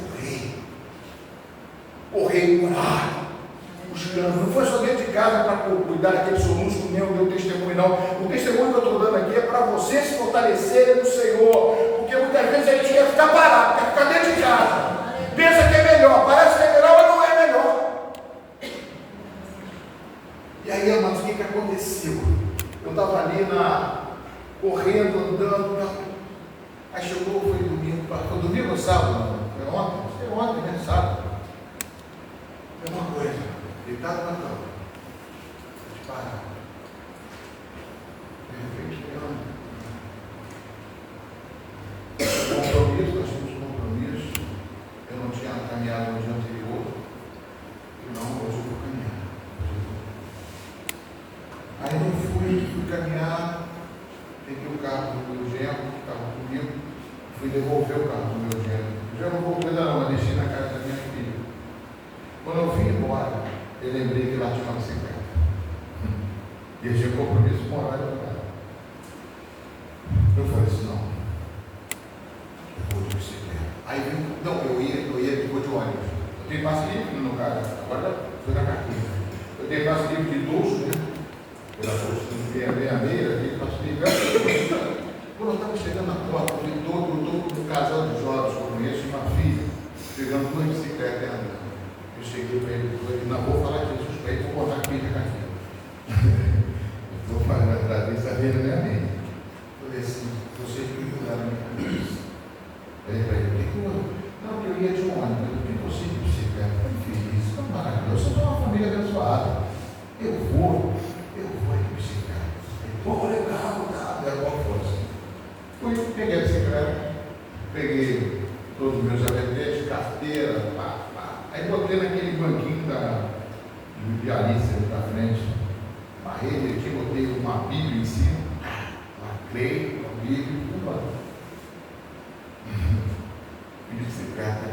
correr, orar, buscando. Não foi só dentro de casa para cuidar daquele soluço que nem o meu testemunho, não. O testemunho que eu estou dando aqui é para você se fortalecer no Senhor. Porque muitas vezes a gente quer ficar parado, quer ficar dentro de casa. Pensa que é melhor, parece que é melhor, mas não é melhor. E aí, amados, o que aconteceu? Eu estava ali correndo, andando. Aí chegou, foi domingo, foi domingo ou sábado? Foi ontem? Foi ontem, né? Sábado. É uma coisa, deitado na cama. Disparado. De repente, compromisso, nós tínhamos um compromisso. Eu não tinha caminhado no dia anterior. E não, hoje eu vou caminhar. Aí eu fui caminhar, peguei o carro do meu genro, que estava comigo, fui devolver o carro do meu genro. Já não vou cuidar não, mas deixei na casa da minha filha. Quando eu vim embora, eu lembrei que lá tinha uma bicicleta. E eu tinha compromisso com o horário do cara. Eu falei assim, não, eu vou de bicicleta. Aí eu ia de ônibus. Eu tenho passe livre no caso, agora foi na carteira. Eu tenho passe livre de luxo, né? Pela força meia, aquele passe livre. Quando eu estava chegando na porta, eu vi todo um casal de jovens, eu conheço uma filha, pegando 2 bicicletas e andando. Eu cheguei para ele, não vou falar de Jesus para ele, vou botar a filha aqui. Vou falar atrás dele, essa filha não é minha. Eu falei assim, vocês que mudaram a minha cabeça. Aí para ele, o que eu? Não, que eu ia de ônibus, eu falei, você de bicicleta, eu fiz isso, tão maravilhoso, eu sou uma família abençoada. Eu vou de bicicleta. Pô, legal, tá, era uma força. Fui, peguei a bicicleta, peguei todos os meus aventetes, carteira, pá. Aí botei naquele banquinho da vialista ali pra frente, barrei ele aqui, botei uma Bíblia em cima, lacrei a Bíblia e fui embora. De bicicleta,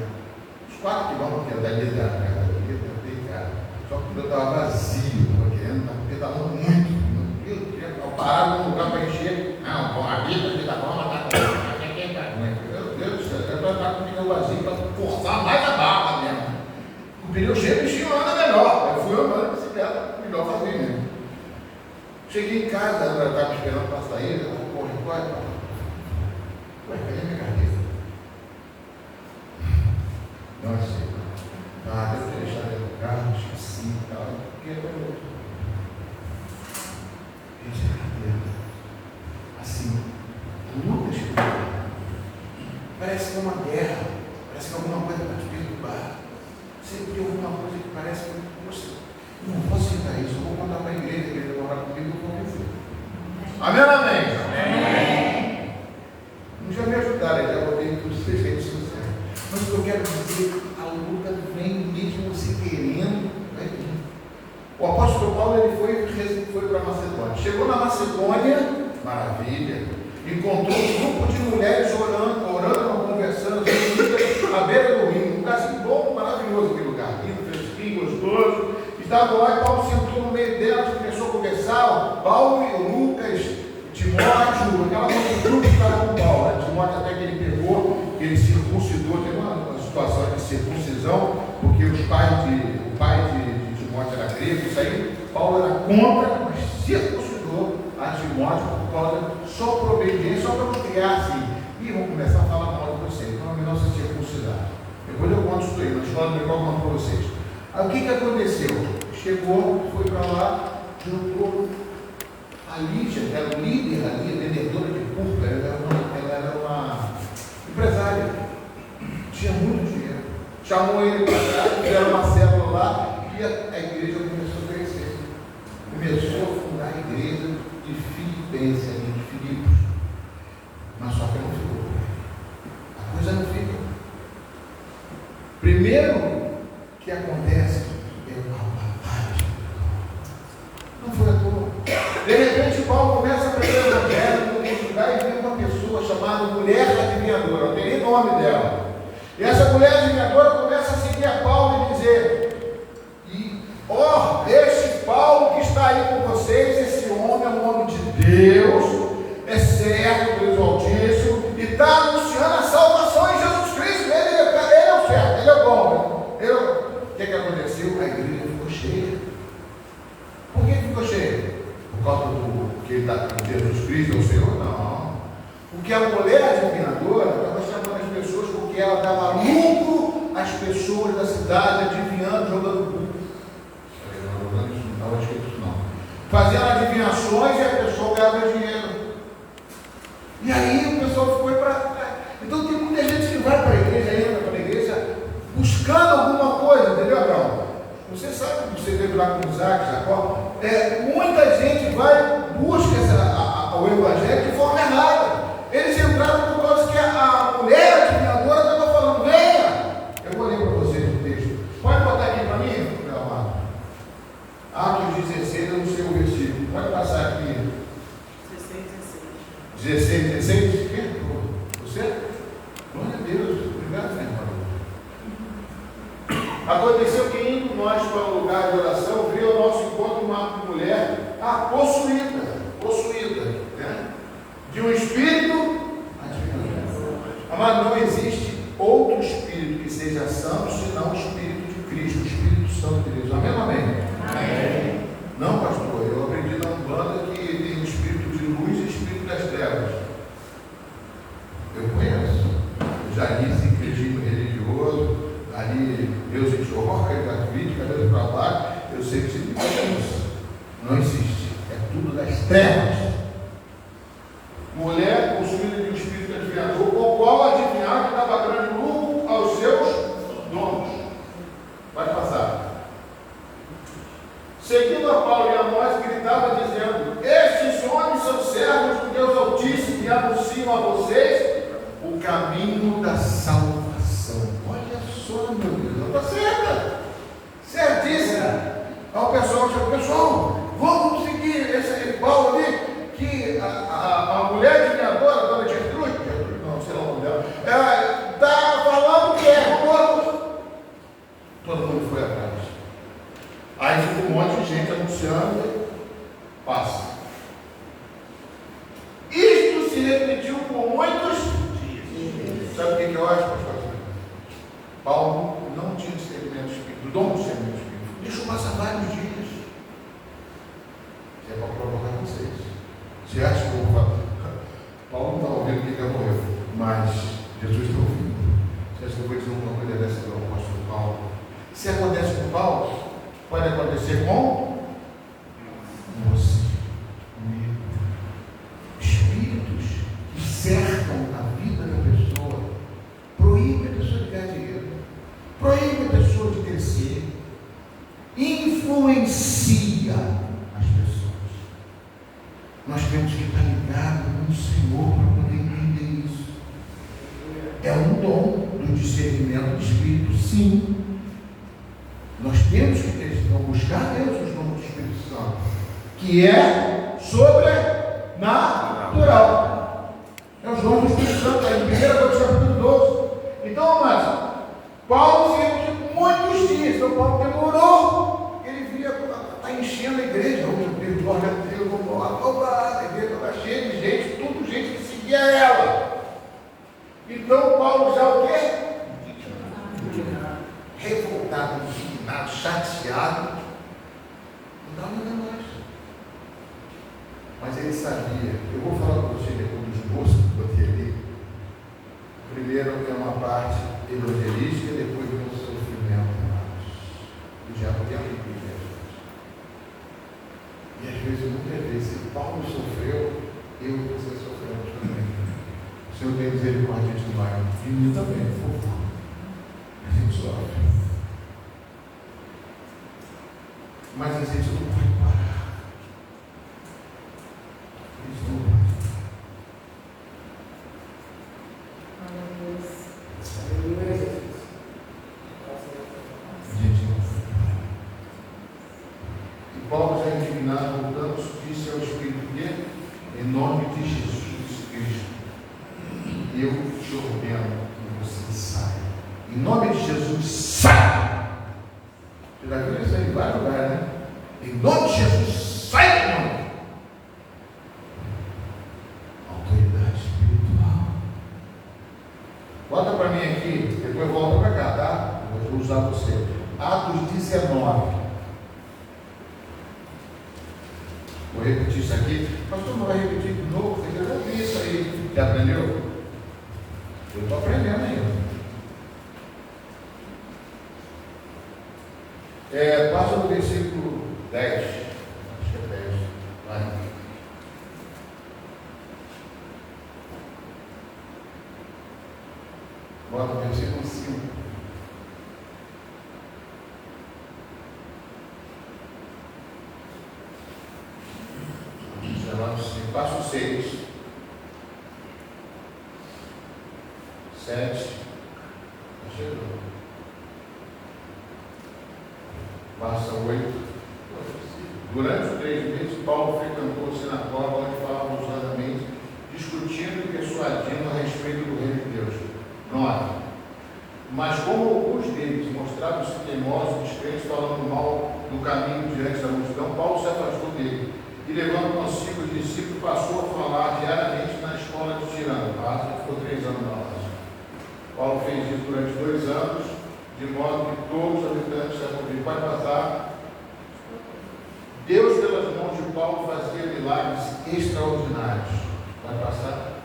uns 4 quilômetros que é dali da casa da vida, eu dei cara. Só que eu estava vazio, estava querendo, estava pedalando muito. Eu parava num lugar para encher. Não, com a vida tá bom, tá bom. Meu Deus do céu, eu estava com o pneu vazio para forçar mais a barra mesmo. O pneu cheio, o bichinho anda melhor. Eu fui andando de bicicleta, melhor fazer mesmo. Cheguei em casa, ela estava me esperando para sair, ela corre. Ué, cadê minha carteira? Não sei. Devo ter deixado ela no carro, esqueci e tal. E agora assim, luta espiritual. Parece que é uma guerra, parece que é alguma coisa para te perturbar. Sempre tem alguma coisa que parece que você não vou aceitar isso, eu vou contar para a igreja que ele vai morar comigo, eu vou ver. Amém ou amém? Amém. Não já me ajudaram, já botei tudo os trejeitos sociais. Mas o que eu quero dizer, a luta vem mesmo você querendo, vai vir. O apóstolo Paulo ele foi para Macedônia. Chegou na Macedônia, maravilha, encontrou um grupo de mulheres orando, conversando, à beira do rio, um lugarzinho bom, maravilhoso aquele lugar, lindo, fresquinho, gostoso. Estavam lá e Paulo sentou no meio delas, começou a conversar. Paulo e Lucas, Timóteo, aquela grupo que estava com Paulo, né? Timóteo até que ele pegou, que ele circuncidou, tem uma situação de circuncisão, porque o pai de Timóteo era grego, isso aí, Paulo era contra, mas circuncidou a Timóteo por causa só por obediência, só para não criar assim. E vamos começar a falar mal de vocês, então é melhor se circuncidar. Depois eu conto isso aí, mas falando igual eu conto para vocês. Aí o que aconteceu? Chegou, foi para lá, juntou a Lídia, que era o líder ali, vendedora de púrpura, ela era uma chamou ele para cá, fizeram uma célula lá e a igreja começou a crescer. Começou a fundar a igreja de Filipenses, de Filipos. Mas só que não ficou. A coisa não fica. Primeiro que acontece é uma batalha. Não foi à toa. De repente, Paulo começa a pregar o evangelho no lugar e vê uma pessoa chamada mulher adivinhadora, não tem nem nome dela. E essa mulher adivinhadora começa a seguir a Paulo e dizer: este Paulo que está aí com vocês, esse homem é um homem de Deus, é certo, Deus Altíssimo, e está anunciando a salvação em Jesus Cristo. Ele é o certo, ele é o bom. O que aconteceu? A igreja ficou cheia. Por que ficou cheia? Por causa do que ele está com Jesus Cristo, é o Senhor? Não. Porque a mulher adivinhadora estava chamando as pessoas porque ela dava lucro às pessoas da cidade, adivinhando, jogando lucro. Não estava escrito isso não. Fazendo adivinhações e a pessoa ganhava dinheiro. E aí o pessoal ficou para. Então tem muita gente que vai para a igreja, entra para a igreja, buscando alguma coisa, entendeu, Abraão? Você sabe que você teve lá com Isaac, Jacó. Muita gente vai, busca o evangelho de forma errada. Eles entraram por causa que a mulher adivinhadora estava falando: venha. Eu vou ler para vocês o texto. Pode botar aqui para mim, meu amado? Atos 16, eu não sei o versículo. Pode passar aqui. 16. Quem? Você? Glória a Deus. Obrigado, meu irmão. Aconteceu que indo nós para o lugar de oração, veio ao nosso encontro uma mulher possuída, né? De um espírito. Mas não existe outro espírito que seja santo senão o Espírito de Cristo, o Espírito Santo de Deus. Amém? Amém. Não, pastor, eu aprendi na Umbanda que tem o espírito de luz e o espírito das trevas. Eu conheço. Eu já disse em regime religioso, ali Deus enxerga, gratuito, cabeça para baixo. Eu sei que isso não existe. É tudo das trevas. Mulher possuída de um espírito adivinhador, o qual adivinhava que dava grande lucro aos seus donos. Vai passar. Seguindo a Paulo e a nós, gritava dizendo: estes homens são servos do Deus Altíssimo e anunciam a vocês o caminho da salvação. Olha só, meu Deus, está certa, certíssima. Aí o pessoal chama: pessoal, vamos seguir esse Paulo ali, que a mulher adivinhadora, a dona Gertrude, não sei lá o nome dela, está falando que é roubado. Todo mundo foi atrás. Aí ficou um monte de gente anunciando, passa. Isto se repetiu por muitos dias. Sabe o que eu acho, pastor? Paulo não tinha discernimento espírito, dom de discernimento espírito. Deixou passar vários dias. Isso é para provocar vocês. Você acha que eu vou falar? Paulo não está ouvindo que ele morreu, mas Jesus está ouvindo. Você acha que eu vou dizer uma coisa dessa para o apóstolo Paulo? Se acontece com Paulo, pode acontecer com você. Espíritos que cercam a vida da pessoa, proíbe a pessoa de ganhar dinheiro, proíbe a pessoa de crescer, influencia as pessoas. Nós temos que estar ligados no Senhor para poder entender isso. É um dom do discernimento do Espírito, sim. Nós temos que buscar Deus nos dons do Espírito Santo, que é sobrenatural. É os dons do Espírito Santo, aí em 1 Coríntios capítulo 12. Então, amados, Paulo se repetiu muitos dias, então Paulo demorou. Ele via, está enchendo a igreja, oh meu Deus, glória a Deus, vamos lá, a igreja está cheia de gente, tudo gente que seguia ela. Então Paulo já o quê? Revoltado, indignado, chateado, não dava nada mais. Mas ele sabia, eu vou falar para você depois dos moços que eu botei ali. Primeiro é uma parte evangelística e depois vem o sofrimento. O diabo tem a igreja. E às vezes, muitas vezes, se Paulo sofreu, eu e você sofremos também. O Senhor tem misericórdia de nós. E mim também, por favor. A gente sofre. Mas a gente não pode parar. Isso não pode. Gente, não pode parar. E Paulo, já indignado, voltando, disse ao Espírito que, em nome de Jesus Cristo, eu te ordeno que você saia. Em nome de Jesus, sai! Você já viu isso aí em vários lugares, né? Em nome de Jesus, sai do nome! Autoridade espiritual. Bota para mim aqui, depois volta para cá, tá? Eu vou usar você. Atos 19. Vou repetir isso aqui. Pastor, não vai repetir de novo? Eu já vi isso aí. Já aprendeu? Eu estou aprendendo ainda. Passa no versículo 10. Acho que é 10. Vai. Bota no versículo 5. Passa o 6. 7. Chegou. Passa 8. Durante os 3 meses, Paulo frequentou a sinagoga onde falavam ousadamente, discutindo e persuadindo a respeito do reino de Deus. 9. Mas como alguns deles mostravam-se teimosos e descrentes, falando mal do caminho diante da multidão, Paulo se afastou dele e, levando consigo os discípulos, passou a falar diariamente na escola de Tirano. Ficou 3 anos na Ásia. Paulo fez isso durante 2 anos, de modo que todos os habitantes da convivência. Pode passar. Deus, pelas mãos de Paulo, fazia milagres extraordinários. Pode passar.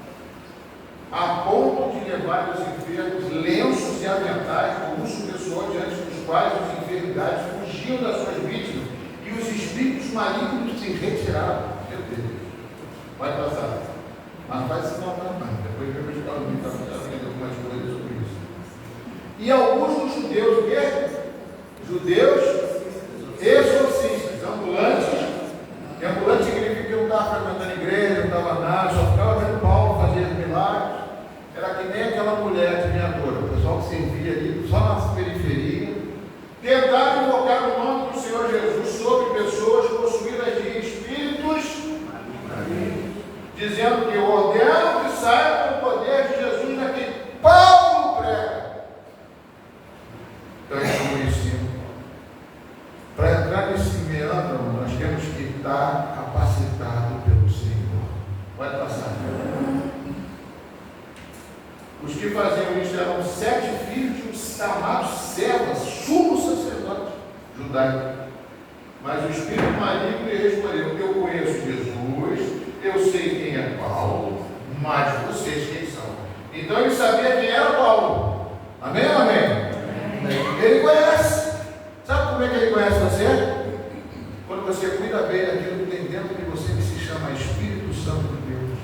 A ponto de levar os enfermos lenços e aventais do uso pessoal, diante dos quais as enfermidades fugiam das suas vítimas e os espíritos malignos se retiravam. Meu Deus. Pode passar. Mas faz isso não, depois eu vou explicar o vídeo, para aprender algumas coisas sobre isso. E alguns dos judeus, o quê? Judeus exorcistas, ambulantes. E ambulante significa que não estava frequentando a igreja, não estava nada, só ficava vendo Paulo fazer milagres. Era que nem aquela mulher adivinhadora, o pessoal que servia ali só na periferia. Tentaram invocar o nome do Senhor Jesus sobre pessoas possuídas de espíritos, dizendo que eu ordeno que saia com o poder de Jesus a quem Paulo prega. Então é conhecido. Para entrar nesse meandro, nós temos que estar capacitados pelo Senhor. Pode passar. Os que faziam isso eram 7 filhos de um chamado Cefas, sumo sacerdote judaico. Mas o espírito maligno lhe respondeu: eu conheço Jesus, eu sei quem é Paulo, mas vocês quem são? Então ele sabia quem era Paulo. Amém ou amém? Amém. Ele conhece. Sabe como é que ele conhece você? Quando você cuida bem daquilo que tem dentro de você, que se chama Espírito Santo de Deus.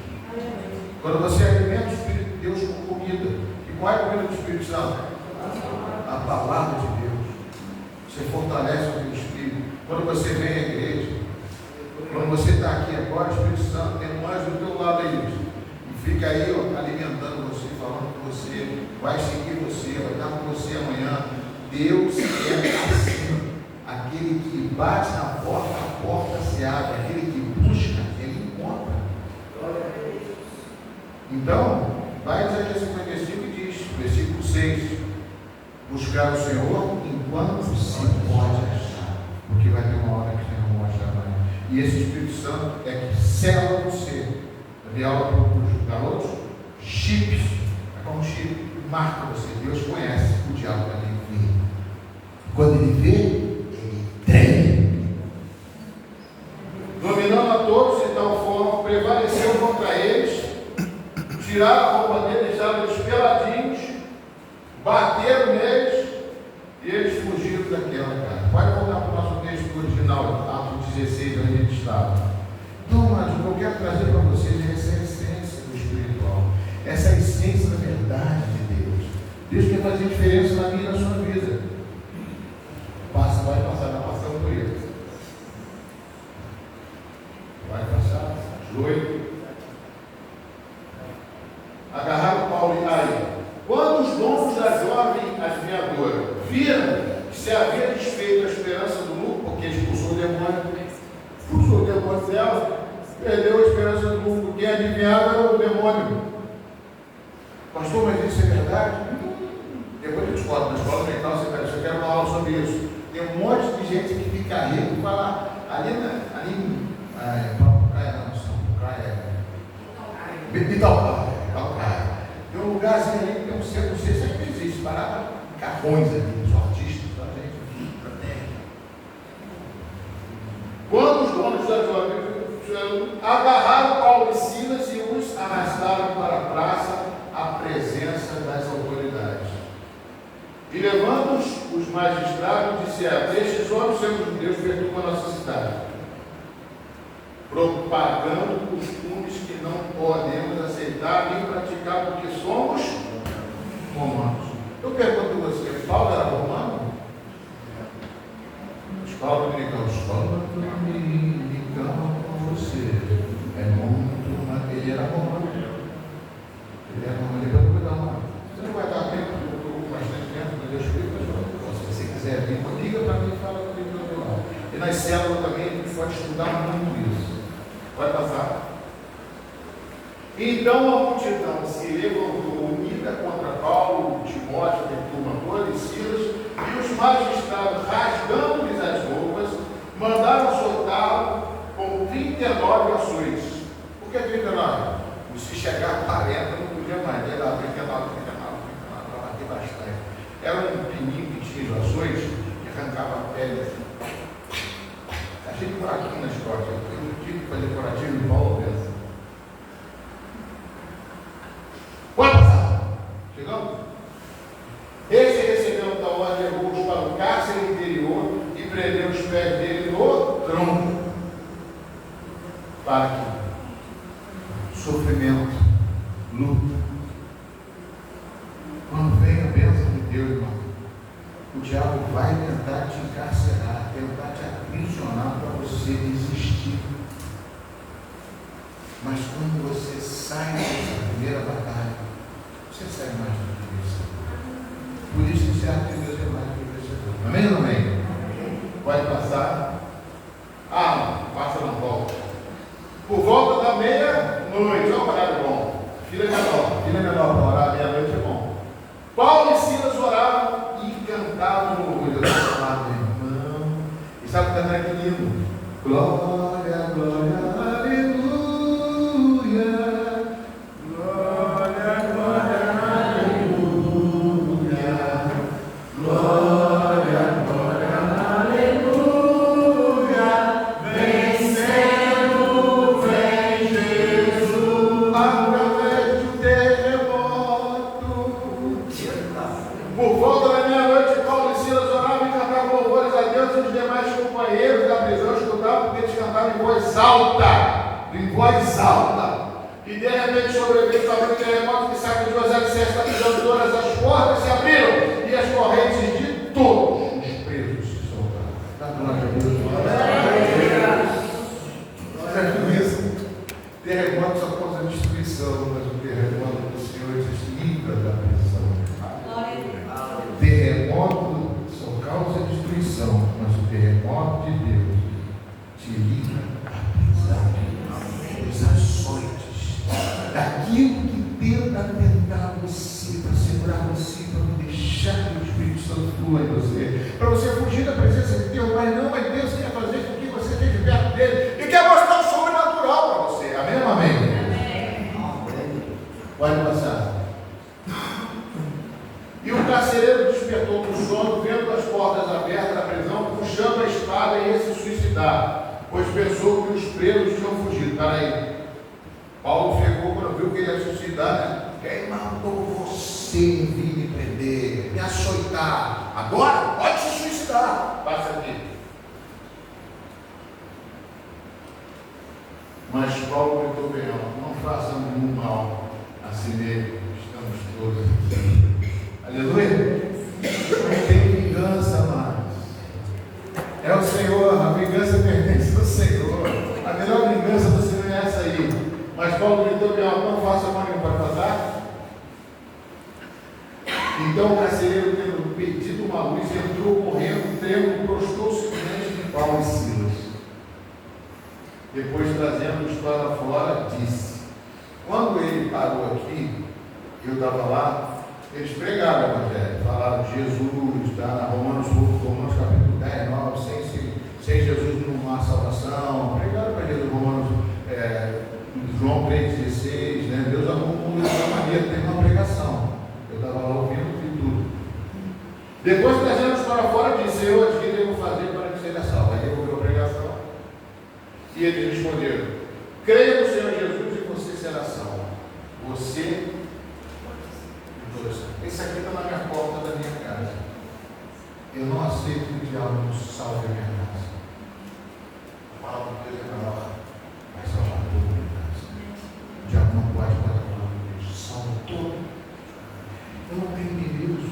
Quando você alimenta o Espírito de Deus com comida. E qual é a comida do Espírito Santo? A palavra de Deus. Você fortalece o teu Espírito. Quando você vem à igreja, quando você está aqui agora, o Espírito Santo tem um anjo do teu lado aí, e fica aí alimentando você, falando com você, vai seguir você, vai estar com você amanhã. Deus é assim. Aquele que bate na porta, a porta se abre. Aquele que busca, ele encontra. Então, vai Isaías 55 e diz, versículo 6, buscar o Senhor enquanto se pode achar, porque vai ter uma hora que você não vai achar mais. E esse Espírito Santo é que sela você. Eu dei aula para os garotos, chips, é como um chip, marca você. Deus conhece o diabo para ele ver. Quando ele vê, ele treme. Dominando a todos de tal forma, prevaleceu contra eles, tiraram a roupa deles, deixaram eles peladinhos, bateram neles e eles fugiram daquela casa. Pode voltar para o nosso texto original, Atos 16, onde a gente estava. Então, mas o que eu quero trazer para vocês é essa essência do espiritual, essa essência da verdade de Deus. Deus quer fazer diferença na minha e na sua vida. Vai passar, está passando por ele. Pastor, mas isso é verdade? Depois eu te conto, na escola mental, você quer uma aula sobre isso. Tem um monte de gente que fica rico e fala, ali em Itaú, tem um lugarzinho ali que tem um centro, não sei se ainda existe, parada carrões ali, os artistas, tá, gente? Quando os donos da jovem agarraram Paulo e Silas e os arrastaram para a praça à presença das autoridades. E levando os magistrados, disseram: estes homens, sendo judeus, perturbam a nossa cidade, propagando costumes que não podemos aceitar nem praticar, porque somos romanos. Eu pergunto a você, Paulo era romano? Escola dominicana, você é muito, ele era romano. Ele era romano, depois eu vou dar uma. Você não vai dar tempo, eu estou bastante tempo, mas eu explico, se você quiser vir, liga para mim e fala comigo do meu lado. E nas células também a gente pode estudar muito isso. Vai passar. Então a multidão se levantou unida contra Paulo, Timóteo, turma toda e Silas, e os magistrados, rasgando-lhes as roupas, mandaram soltá-lo com 39 açoites. Por que 39? Se chegar a 40 não podia mais, ia dar 39, para bater bastante. Era um pininho que tinha os açoites e arrancava a pele assim. Achei de buraquinho nas costas. Eu tive que fazer curativo de Paulo mesmo. Pode passar. Chegamos? Esse recebeu da ordem, levou-os para o cárcere interior e prendeu os pés dele no tronco. Para que sofrimento, luta. Quando vem a bênção de Deus, irmão, o diabo vai tentar te encarcerar, tentar te aprisionar para você desistir. Mas quando você sai dessa primeira batalha, você sai mais do que vencedor. Por isso que certo que Deus é mais do que vencedor. Amém ou não amém? Pode passar. Passa não volta. Por volta da meia-noite, olha o horário bom. Filha menor para orar, meia-noite é bom. Paulo e Silas oravam e cantavam no orgulho. Eu estou falando, irmão. E sabe cantar que lindo? Glória, glória, aleluia. Glória, glória, aleluia. Glória, glória, aleluia. Vencendo, vem Jesus. Através do terremoto. Por volta da meia-noite, Paulo e Silas oravam e cantavam louvores a Deus, e os demais companheiros da prisão escutavam, porque eles cantavam em voz alta. Em voz alta. E de repente sobreveio o terremoto que sacudiu as alicerces da prisão, todas as portas se abriram e as correntes de todos os presos se soltaram. Dá glória a Deus. Glória a Deus. Terremoto só causa destruição, mas o terremoto do Senhor te livra da prisão. Terremoto só causa destruição, mas o terremoto de Deus te livra da prisão, dos açoites, daquilo que tenta tentar você, para segurar você, para não deixar que o Espírito Santo flua em você, para você fugir da presença de Deus. Mas não, mas Deus quer fazer com que você esteja perto dele e quer mostrar o sobrenatural para você. Amém ou amém? Amém. Pode passar. E o carcereiro despertou do sono, vendo as portas abertas da prisão, puxando a espada e ia se suicidar, pois pensou que os presos tinham fugido. Espera aí. Paulo ficou quando viu que ele ia suicidar. Quem mandou você vir me prender, me açoitar? Agora pode se suicidar. Passa aqui. Mas Paulo gritou bem alto: não façam nenhum mal a si mesmo. Estamos todos aqui. Aleluia. Não tem vingança mais. É o Senhor, a vingança pertence ao Senhor. A melhor vingança você não é essa aí. Mas Paulo gritou bem alto: não faça mal nenhum. Pode passar? Então o carcereiro, tendo pedido uma luz, entrou correndo, tremendo, prostrou-se diante de Paulo e Silas. Depois, trazendo-os para fora, disse: quando ele parou aqui, Eu estava lá, eles pregaram o Evangelho, falaram de Jesus, está Romanos capítulo 10, 9, sem Jesus não há salvação, pregaram para Jesus, João 3,16, né? Deus amou o mundo de uma maneira, teve uma pregação. Eu estava lá ouvindo e tudo. Depois, 3 anos para fora, disse: eu aqui devo fazer para que seja salvo. Aí eu ouvi a pregação. E eles responderam: creia no Senhor Jesus e você será salvo. Você. Esse aqui está na minha porta da minha casa. Eu não aceito que o diabo salve a minha casa. A palavra de Deus é maior. Vai salvar toda a minha casa. O diabo não pode botar a palavra de Deus. Salva todo. Eu não tenho inimigos.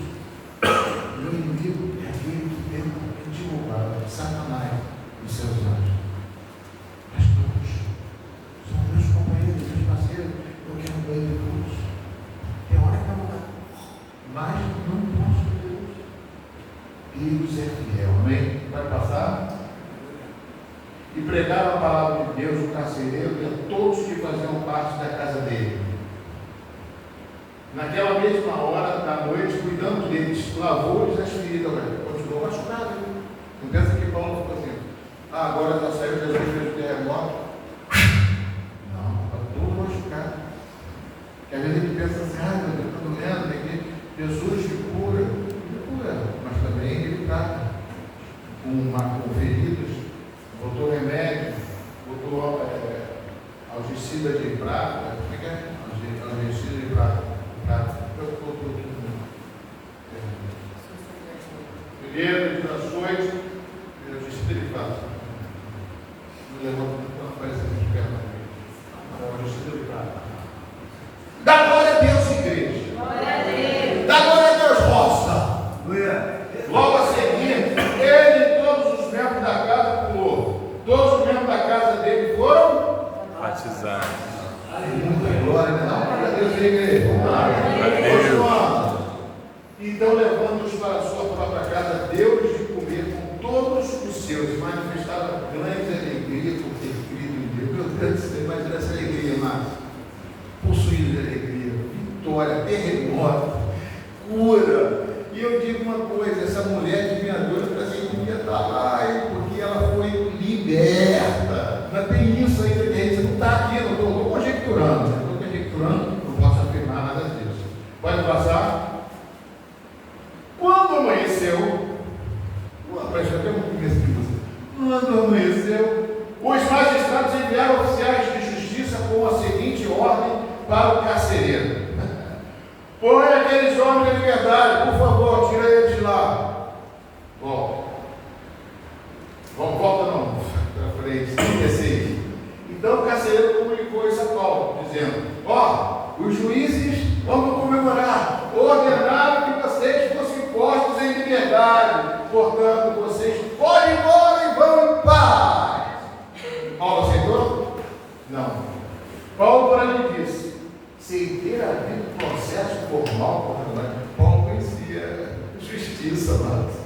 Meu inimigo é aquele que tenta te roubar, Satanás e seus anjos. Mas todos são meus companheiros, meus parceiros. Eu quero um banho de luz. Tem hora que eu não dá. Mas não posso Deus. Deus é fiel, amém? Vai passar? E pregaram a palavra de Deus, o carcereiro e a todos que faziam parte da casa dele. Naquela mesma hora da noite, cuidando deles, lavou-lhes as feridas. Continuou machucado. Não pensa que Paulo ficou assim: agora já saiu, Jesus fez o terremoto. Não, está todo machucado. Porque às vezes a gente pensa assim: meu Deus, está doendo, tem que Jesus te cura, mas também ele trata com feridas, botou remédio, botou algicida de prata, como é que é? Algicida de prata, primeiro de ações, algicida de prata. Não levanta, não faz isso de perto. Algicida de prata. Dá glória a Deus, igreja. Dá glória a Deus, roça. Logo a seguir, ele e todos os membros da casa pulou. Todos os membros da casa dele foram batizados. Muita glória, né? Glória a Deus, igreja. Continuando. Então, levando-os para a sua própria casa, deu-lhes de comer com todos os seus, e manifestaram grande alegria por ter crido em Deus. Meu Deus do céu, imagina essa alegria, Márcio. Possuído de alegria, vitória, terremoto, cura. E eu digo uma coisa: essa mulher de minha dor, para assim, não ia estar lá, porque ela foi liberta. Não tem isso ainda, que a gente não está aqui, não estou conjecturando. Não posso afirmar nada disso. Pode passar? Quando amanheceu, parece até um começo de música. Quando amanheceu, os magistrados enviaram oficiais de justiça com a seguinte ordem para o carcereiro: põe aqueles homens em liberdade, por favor, tira eles de lá. Volta não, para frente, 36. Então o carcereiro comunicou isso a Paulo, dizendo: os juízes, vamos comemorar, ordenaram que vocês fossem postos em liberdade, portanto vocês podem ir embora e vão em paz. Paulo aceitou? Não. Paulo, porém, disse: sem ter havido processo formal, Paulo conhecia justiça, mas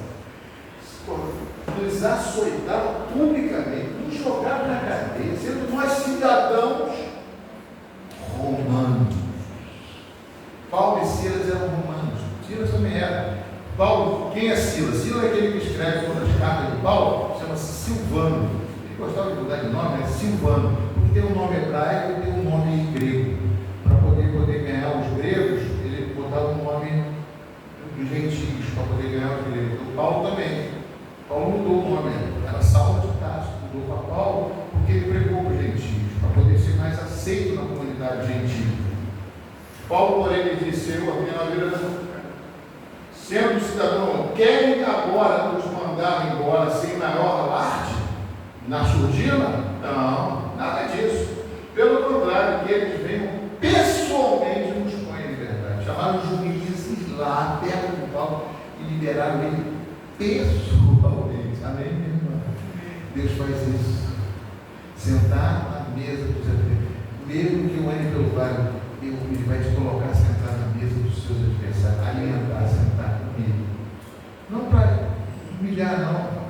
nos açoitaram publicamente, nos jogaram na cadeia, sendo nós cidadãos romanos. Paulo e Silas eram romanos, Silas também era. Paulo, quem é Silas? Silas é aquele que escreve todas as cartas de Paulo, chama-se Silvano. Ele gostava de mudar de nome, é Silvano, porque tem um nome hebraico e tem um nome grego. Para poder ganhar os gregos, ele botava um nome dos gentios, para poder ganhar os gregos. Então, Paulo também. Paulo mudou o nome, era Saulo de Tarso, mudou para Paulo, porque ele pregou para os gentios, para poder ser mais aceito na comunidade gentil. Paulo, porém, lhe disse: eu ordeno a vida, sendo cidadão, querem agora nos mandar embora sem maior alarde? Na surdina? Não, nada disso. Pelo contrário, que eles venham pessoalmente nos põem em liberdade. Chamaram os juízes lá, perto do Paulo, e liberaram ele pessoalmente. Amém, meu irmão? Deus faz isso. Sentar na mesa dos adversários. Mesmo que eu ande pelo vale, ele vai te colocar sentado na mesa dos seus adversários. Alimentar, sentar comigo. Não para humilhar, não.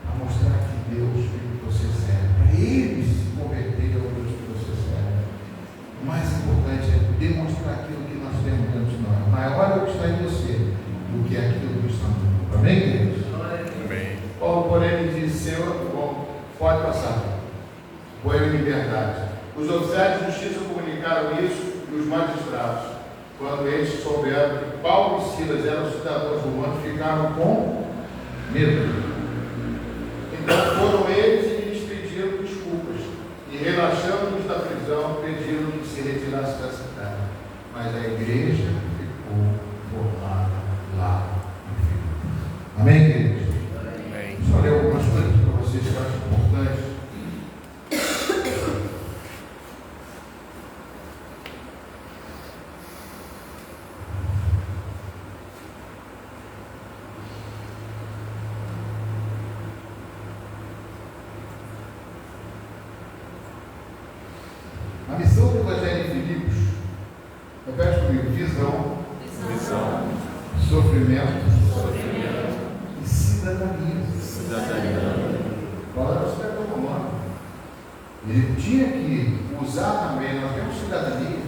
Para mostrar que Deus é que você serve. Para eles se converterem ao Deus que você serve. O mais importante é demonstrar aquilo que nós temos dentro anunciaram isso e os magistrados, quando eles souberam que Paulo e Silas eram cidadãos romanos, ficaram com medo. Então foram eles e lhes pediram desculpas, e relaxando-os da prisão, pediram que se retirasse da cidade. Mas a igreja ficou formada lá no Filipe. Amém, queridos? Amém. Só ler algumas coisas para vocês que eu acho importantes. A missão do Evangelho em Filipos, repete comigo: visão, sofrimento e cidadania. Agora você está tomando. Ele tinha que usar também. Nós temos cidadania,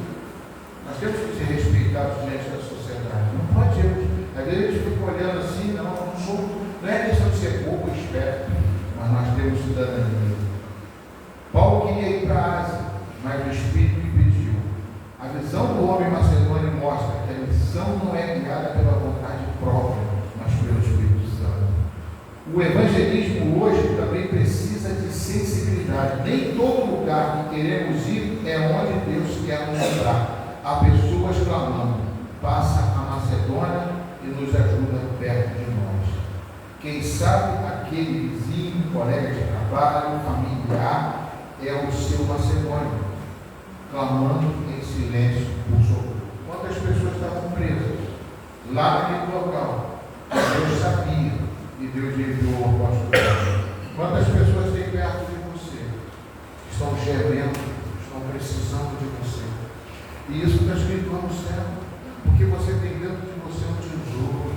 nós temos que ser respeitados diante da sociedade. Não pode ser. Às vezes a gente fica olhando assim, não é questão de ser pouco esperto, mas nós temos cidadania. Paulo queria ir para a Ásia, mas o Espírito impediu. A visão do homem macedônio mostra que a missão não é guiada pela vontade própria, mas pelo Espírito Santo. O evangelismo hoje também precisa de sensibilidade. Nem todo lugar que queremos ir é onde Deus quer nos levar. Há pessoas clamando: passa a Macedônia e nos ajuda perto de nós. Quem sabe aquele vizinho, colega de trabalho, familiar, é o seu macedônio, clamando em silêncio por socorro. Quantas pessoas estavam presas lá naquele local? Deus sabia e Deus enviou o apóstolo Paulo. Quantas pessoas tem perto de você? Estão gemendo, estão precisando de você. E isso está escrito lá no céu, porque você tem dentro de você um tesouro,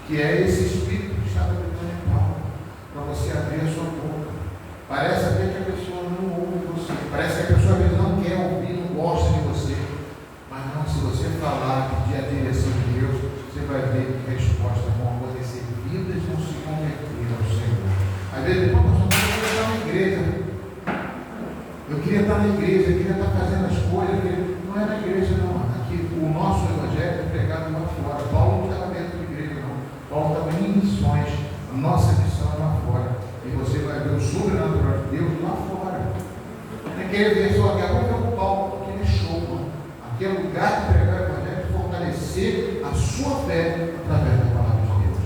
que é esse Espírito que está habitando em Paulo, para você abrir a sua boca. Parece até que a pessoa não ouve você. Parece que a pessoa às vezes não quer ouvir, não gosta de você. Mas não, se você falar, pedir a direção de Deus, você vai ver que respostas vão acontecer. Vidas vão se converter ao Senhor. Às vezes, eu queria estar na igreja. Eu queria estar na igreja, eu queria estar fazendo as coisas. Não é na igreja, não. Aqui, o nosso evangelho é pregado lá fora. Paulo não estava dentro da igreja, não. Paulo estava em missões. A nossa missão é lá fora. E você vai ver o sobrenatural de Deus lá fora. Não querer ver só aqui, vamos ver o Paulo, aquele show, mano. Aquele lugar de pregar o evangelho, de fortalecer a sua fé através da palavra de Deus.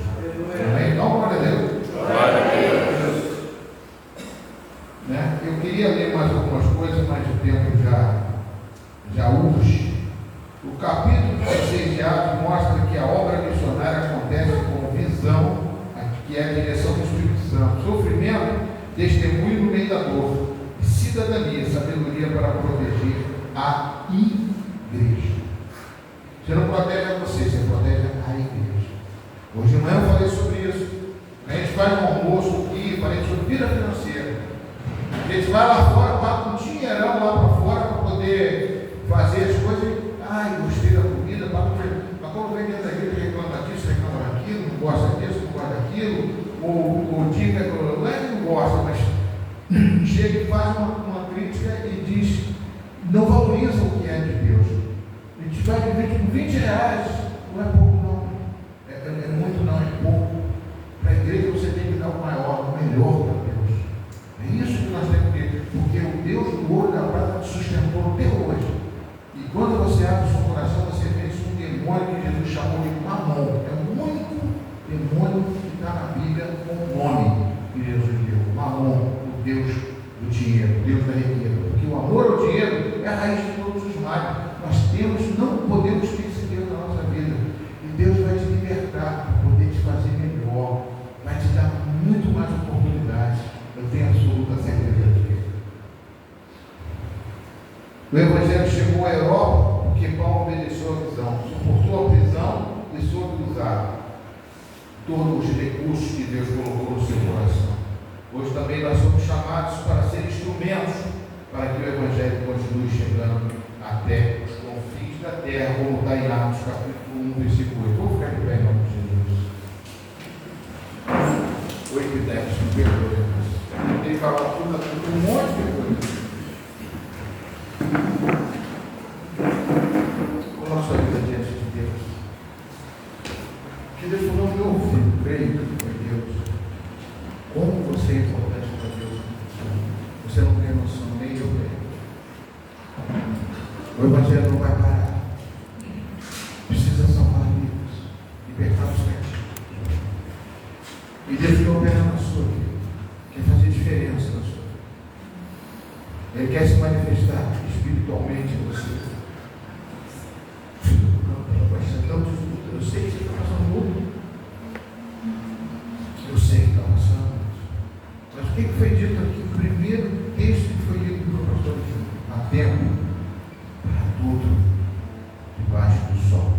Amém? Então, glória a Deus. Glória a Deus. Né? Eu queria ler mais algumas coisas, mas o tempo já urge. O capítulo 16 de Atos mostra que a obra missionária acontece com visão, que é a direção do Espírito Santo, sofrimento, testemunho no meio da dor, cidadania, sabedoria para proteger a igreja. Você não protege a você protege a igreja. Hoje de manhã eu falei sobre isso. A gente faz um almoço aqui, falei sobre vida financeira. A gente vai lá fora, paga um dinheirão lá para fora para poder fazer as coisas. Ai, gostei da comida, mas quando vem dentro da igreja, reclama disso, reclama daquilo, não gosta disso, não gosta daquilo, ou diga, não é que não gosta, mas chega e faz uma crítica e diz: não valoriza o que é de Deus. A gente vai viver com 20 reais, não é pouco não, é muito não, é pouco. Para a igreja você tem que dar o maior, o melhor para Deus. É isso que nós temos que ter, porque o Deus do ouro e da prata te sustentou até hoje. E quando você abre o seu coração, você vence um demônio que Jesus chamou de Mamon. É o único demônio que está na Bíblia com o nome que Jesus deu. Mamon, o Deus do dinheiro, o Deus da riqueza. Porque o amor ao dinheiro é a raiz de todos os males. Nós não podemos ter esse Deus na nossa vida. E Deus vai te libertar para poder te fazer melhor. Vai te dar muito mais oportunidades. Eu tenho absoluta certeza disso. O Evangelho chegou à Europa porque Paulo obedeceu a visão, suportou a prisão e soube usar todos os recursos que Deus colocou no seu coração. Hoje também nós somos chamados para ser instrumentos para que o Evangelho continue chegando até os confins da terra, como está em Atos capítulo 1, versículo 8. Vou ficar de pé em nome de Jesus. 8 e 10, me perdoe. Eu tenho que falar tudo, um monte de coisa. Deus falou: meu filho, creio que foi Deus. Como você é importante para Deus. Você não tem noção, nem eu tenho. O Evangelho não vai parar. Precisa salvar vidas, libertar os cativos. E Deus quer operar na sua vida, quer fazer diferença na sua vida. Ele quer se manifestar espiritualmente em você. Eu sei que você está passando muito. Eu sei que está passando. Mas o que foi dito aqui? O primeiro texto que foi lido pelo pastor aqui. Há tempo para tudo debaixo do sol.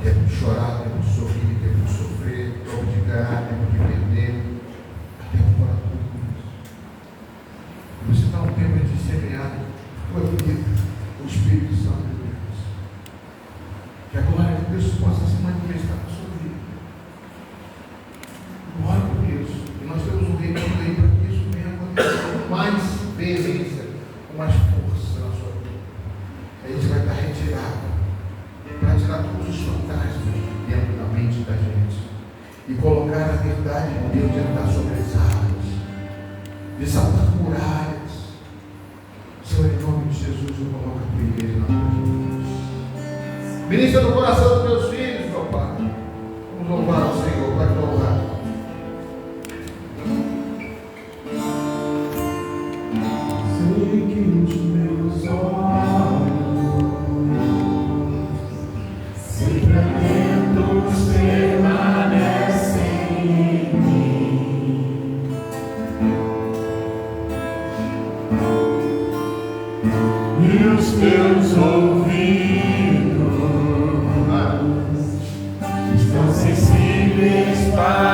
Tempo de chorar, tempo de sorrir, tempo de sofrer, tempo de ganhar, tempo de perder. Há tempo para tudo isso. Você está um tempo de semear a tua vida, o Espírito Santo de Deus. Que a glória de Deus possa se manifestar na sua vida. Glória a Deus. E nós temos um recado aí para que isso venha acontecer com mais veemência, com mais força na sua vida. A gente vai estar retirado para tirar todos os fantasmas dentro da mente da gente e colocar a verdade de Deus de andar sobre as águas, de saltar muralhas. Senhor, em nome de Jesus, eu coloco a tua igreja na tua vida. Ministra no coração dos meus filhos, meu Pai. Vamos louvar o Senhor, pode louvar. Sei que os meus olhos sempre atentos permanecem em mim, e os teus ouvidos estão sensíveis para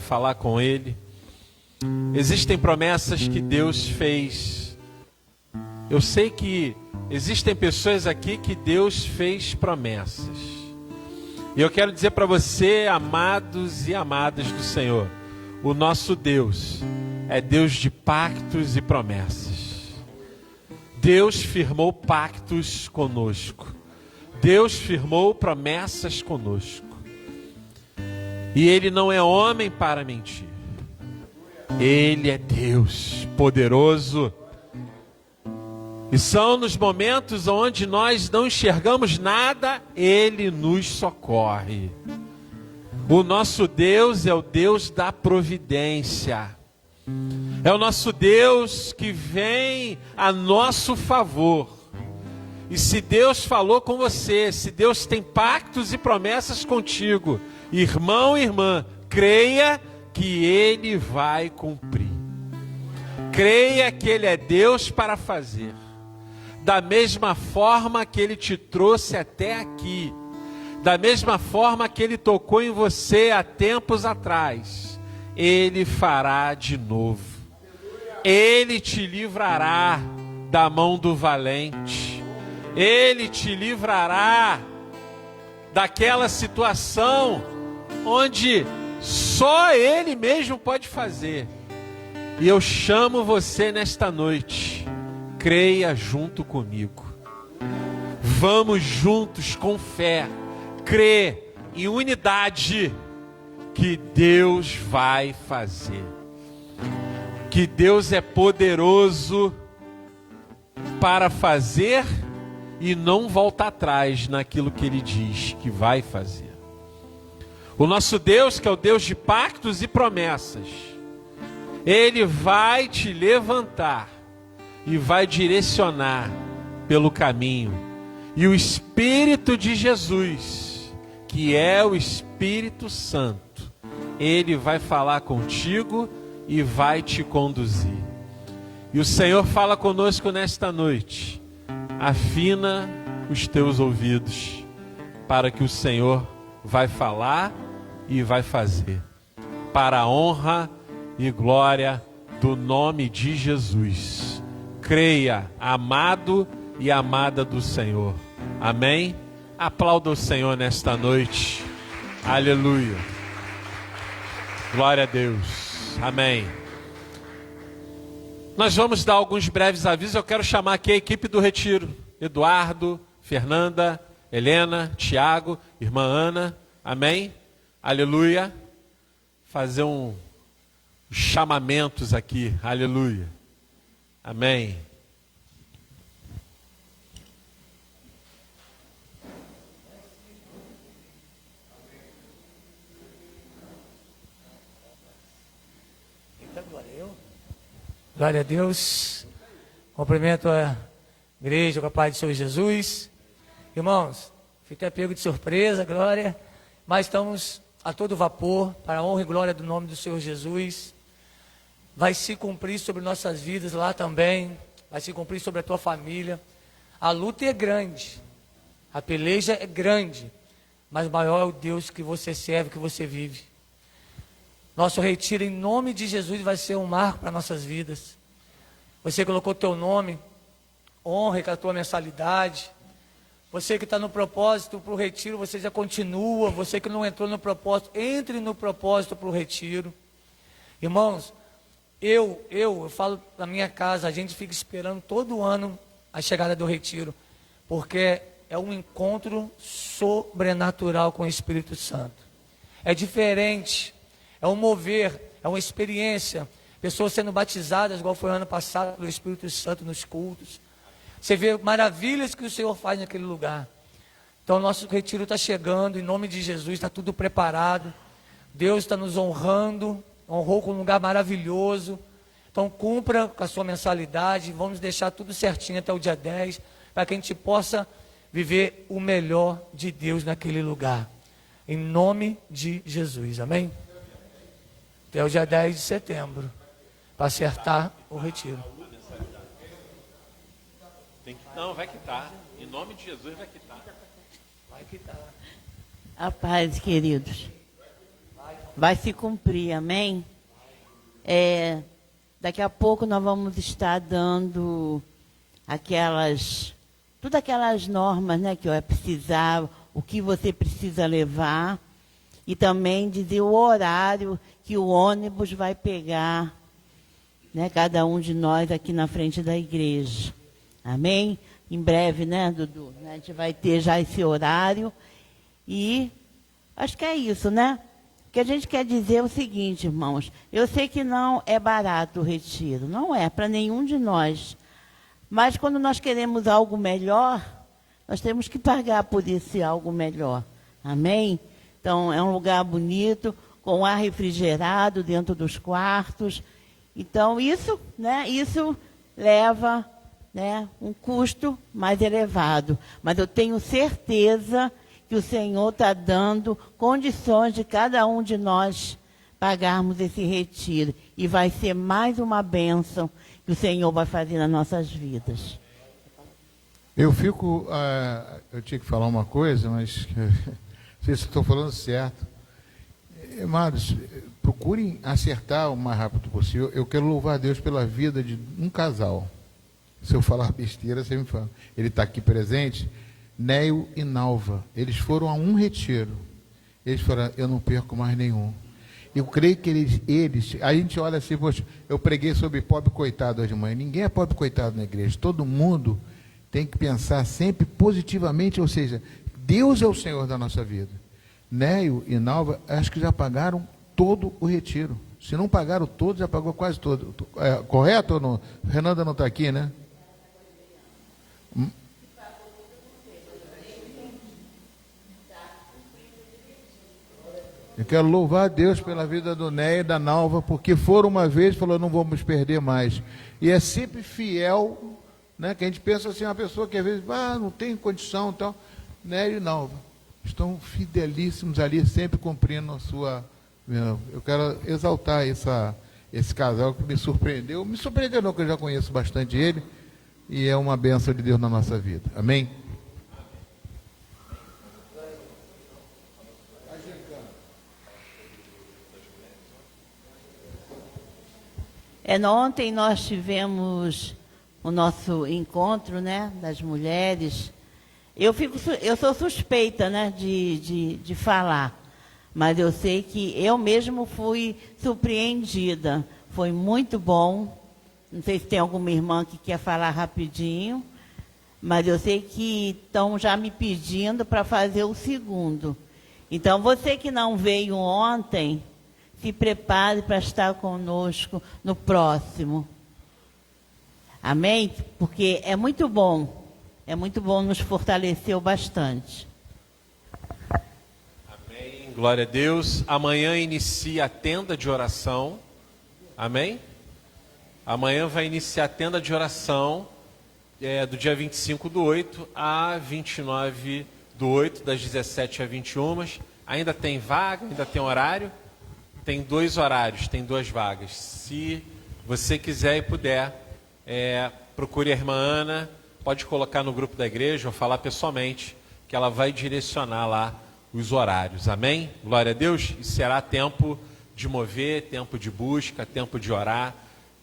falar com ele. Existem promessas que Deus fez. Eu sei que existem pessoas aqui que Deus fez promessas. E eu quero dizer para você, amados e amadas do Senhor, o nosso Deus é Deus de pactos e promessas. Deus firmou pactos conosco. Deus firmou promessas conosco. E Ele não é homem para mentir. Ele é Deus poderoso. E são nos momentos onde nós não enxergamos nada, Ele nos socorre. O nosso Deus é o Deus da providência. É o nosso Deus que vem a nosso favor. E se Deus falou com você, se Deus tem pactos e promessas contigo, irmão e irmã, creia que Ele vai cumprir. Creia que Ele é Deus para fazer. Da mesma forma que Ele te trouxe até aqui, da mesma forma que Ele tocou em você há tempos atrás, Ele fará de novo. Ele te livrará da mão do valente. Ele te livrará daquela situação onde só Ele mesmo pode fazer. E eu chamo você nesta noite, creia junto comigo. Vamos juntos com fé, crer em unidade que Deus vai fazer. Que Deus é poderoso para fazer e não volta atrás naquilo que Ele diz que vai fazer. O nosso Deus, que é o Deus de pactos e promessas, Ele vai te levantar e vai direcionar pelo caminho. E o Espírito de Jesus, que é o Espírito Santo, Ele vai falar contigo e vai te conduzir. E o Senhor fala conosco nesta noite. Afina os teus ouvidos, para que o Senhor vai falar e vai fazer, para a honra e glória do nome de Jesus. Creia, amado e amada do Senhor. Amém? Aplauda o Senhor nesta noite. Aleluia. Glória a Deus. Amém. Nós vamos dar alguns breves avisos. Eu quero chamar aqui a equipe do Retiro. Eduardo, Fernanda, Helena, Tiago, irmã Ana. Amém? Aleluia. Fazer chamamentos aqui. Aleluia. Amém. Glória a Deus. Cumprimento a igreja com a paz do Senhor Jesus. Irmãos, fiquei até pego de surpresa, glória. Mas estamos a todo vapor para a honra e glória do nome do Senhor Jesus. Vai se cumprir sobre nossas vidas lá também. Vai se cumprir sobre a tua família. A luta é grande. A peleja é grande. Mas maior é o Deus que você serve, que você vive. Nosso retiro em nome de Jesus vai ser um marco para nossas vidas. Você colocou teu nome, honre com a tua mensalidade. Você que está no propósito para o retiro, você já continua. Você que não entrou no propósito, entre no propósito para o retiro. Irmãos, eu falo na minha casa, a gente fica esperando todo ano a chegada do retiro, porque é um encontro sobrenatural com o Espírito Santo. É diferente. É um mover, é uma experiência. Pessoas sendo batizadas, igual foi ano passado, pelo Espírito Santo nos cultos. Você vê maravilhas que o Senhor faz naquele lugar. Então, nosso retiro está chegando, em nome de Jesus, está tudo preparado. Deus está nos honrando, honrou com um lugar maravilhoso. Então, cumpra com a sua mensalidade. Vamos deixar tudo certinho até o dia 10, para que a gente possa viver o melhor de Deus naquele lugar. Em nome de Jesus, amém? Até o dia 10 de setembro, para acertar o retiro. Não, vai quitar. Em nome de Jesus, vai quitar. Vai quitar. A paz, queridos. vai se cumprir, amém? Daqui a pouco nós vamos estar dando todas aquelas normas, né, que vai precisar, o que você precisa levar, e também dizer o horário que o ônibus vai pegar, né, cada um de nós aqui na frente da igreja. Amém? Em breve, né, Dudu? A gente vai ter já esse horário. E acho que é isso, né? O que a gente quer dizer é o seguinte, irmãos. Eu sei que não é barato o retiro. Não é para nenhum de nós. Mas quando nós queremos algo melhor, nós temos que pagar por esse algo melhor. Amém? Então, é um lugar bonito, com ar refrigerado dentro dos quartos. Então, isso leva, né, um custo mais elevado. Mas eu tenho certeza que o Senhor está dando condições de cada um de nós pagarmos esse retiro. E vai ser mais uma bênção que o Senhor vai fazer nas nossas vidas. Eu tinha que falar uma coisa, mas não sei se estou falando certo. Amados, procurem acertar o mais rápido possível. Eu quero louvar a Deus pela vida de um casal. Se eu falar besteira, você me fala. Ele está aqui presente, Neio e Nalva. Eles foram a um retiro. Eles falaram, eu não perco mais nenhum. Eu creio que eles a gente olha assim, poxa, eu preguei sobre pobre coitado hoje de manhã. Ninguém é pobre coitado na igreja. Todo mundo tem que pensar sempre positivamente, ou seja, Deus é o Senhor da nossa vida. Neio e Nalva, acho que já pagaram todo o retiro. Se não pagaram todo, já pagou quase todo. Correto ou não? Renanda não está aqui, né? Eu quero louvar a Deus pela vida do Neio e da Nalva, porque foram uma vez e falou, não vamos perder mais. E é sempre fiel, né? Que a gente pensa assim, uma pessoa que às vezes, não tem condição, então, Neio e Nalva estão fidelíssimos ali, sempre cumprindo a sua... Eu quero exaltar esse casal que me surpreendeu. Me surpreendeu não, que eu já conheço bastante ele, e é uma bênção de Deus na nossa vida. Amém? Ontem nós tivemos o nosso encontro, né, das mulheres. Eu sou suspeita, né, de falar, mas eu sei que eu mesmo fui surpreendida. Foi muito bom. Não sei se tem alguma irmã que quer falar rapidinho, mas eu sei que estão já me pedindo para fazer o segundo. Então, você que não veio ontem, se prepare para estar conosco no próximo. Amém? Porque é muito bom, nos fortaleceu bastante. Amém, glória a Deus. Amanhã inicia a tenda de oração. Amém? Amanhã vai iniciar a tenda de oração, do dia 25/8 a 29/8, das 17 às 21. Ainda tem vaga, ainda tem horário. Tem 2 horários, tem 2 vagas. Se você quiser e puder, procure a irmã Ana, pode colocar no grupo da igreja ou falar pessoalmente, que ela vai direcionar lá os horários. Amém? Glória a Deus. E será tempo de mover, tempo de busca, tempo de orar.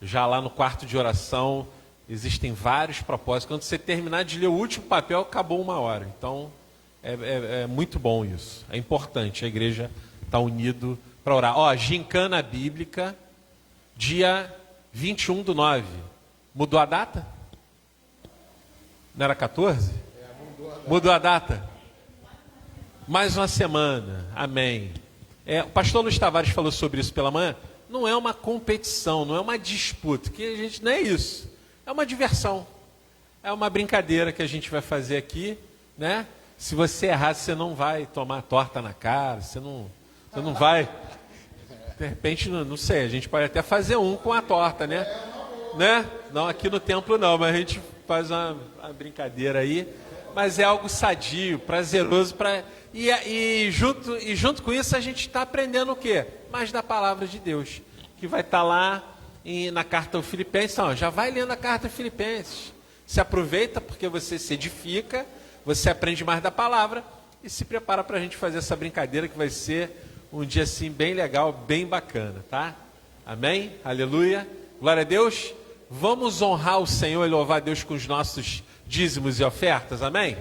Já lá no quarto de oração existem vários propósitos. Quando você terminar de ler o último papel, acabou 1 hora. Então, é muito bom isso. É importante, a igreja está unida para orar. Gincana Bíblica, dia 21/9. Mudou a data? Não era 14? Mudou a data? Mais uma semana. Amém. O pastor Luiz Tavares falou sobre isso pela manhã. Não é uma competição, não é uma disputa, que a gente não é isso. É uma diversão. É uma brincadeira que a gente vai fazer aqui, né? Se você errar, você não vai tomar torta na cara, você não vai. De repente, não sei, a gente pode até fazer com a torta, né? Não, aqui no templo não, mas a gente faz uma brincadeira aí. Mas é algo sadio, prazeroso. E junto com isso a gente está aprendendo o quê? Mais da palavra de Deus, que vai estar lá na carta aos Filipenses. Então, já vai lendo a carta aos Filipenses. Se aproveita porque você se edifica, você aprende mais da palavra e se prepara para a gente fazer essa brincadeira que vai ser um dia assim bem legal, bem bacana, tá? Amém? Aleluia. Glória a Deus. Vamos honrar o Senhor e louvar a Deus com os nossos dízimos e ofertas, amém?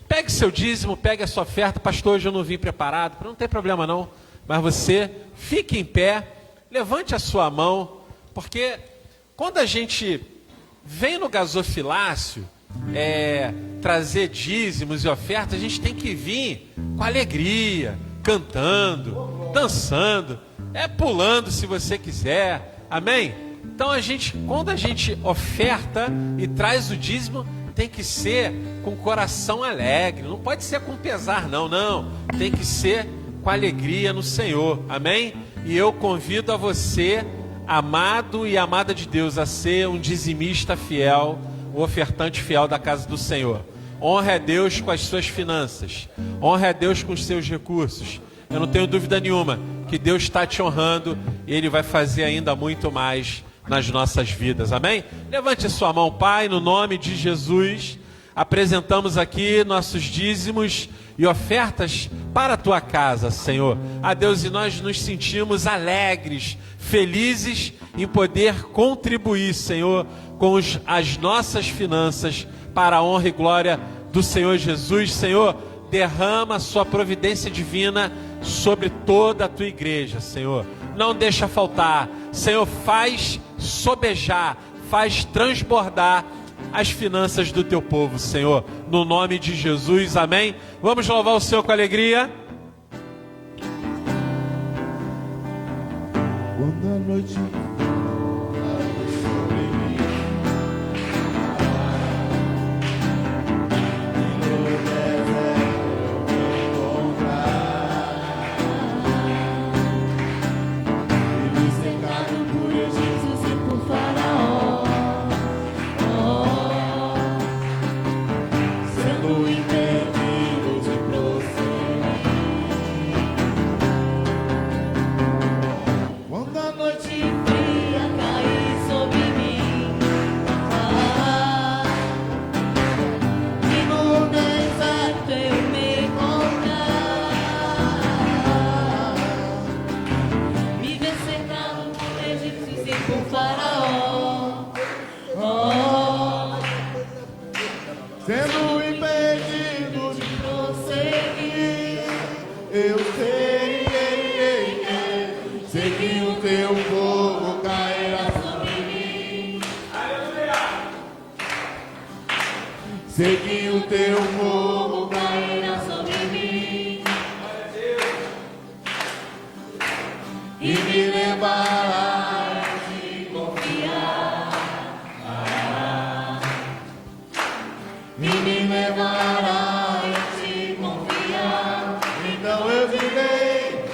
Pegue seu dízimo, pegue a sua oferta. Pastor, hoje eu não vim preparado, não tem problema não, mas você fique em pé, levante a sua mão, porque quando a gente vem no gasofilácio trazer dízimos e ofertas, a gente tem que vir com alegria, cantando, dançando, pulando se você quiser, amém? Então quando a gente oferta e traz o dízimo, tem que ser com coração alegre, não pode ser com pesar não, tem que ser com alegria no Senhor, amém? E eu convido a você, amado e amada de Deus, a ser um dizimista fiel, um ofertante fiel da casa do Senhor. Honre a Deus com as suas finanças, honre a Deus com os seus recursos. Eu não tenho dúvida nenhuma que Deus está te honrando e Ele vai fazer ainda muito mais nas nossas vidas, amém? Levante a sua mão, Pai, no nome de Jesus. Apresentamos aqui nossos dízimos e ofertas para a Tua casa, Senhor. A Deus, e nós nos sentimos alegres, felizes em poder contribuir, Senhor, com as nossas finanças para a honra e glória do Senhor Jesus. Senhor, derrama a sua providência divina sobre toda a Tua igreja, Senhor. Não deixa faltar. Senhor, faz sobejar, faz transbordar as finanças do Teu povo, Senhor. No nome de Jesus, amém? Vamos louvar o Senhor com alegria. Quando a noite sobre mim e no deserto eu encontrar, e me cercado por egípcios e por Faraó, sendo impedido de prosseguir. Quando a noite fria cair sobre mim, e no deserto eu me encontrar, me ver cercado por egípcios e por Faraó, sendo impedido de prosseguir, eu sei que o Teu fogo cairá sobre mim. Sei que o Teu fogo cairá sobre mim e me levará a te confiar, e me levará a te confiar. Então eu direi,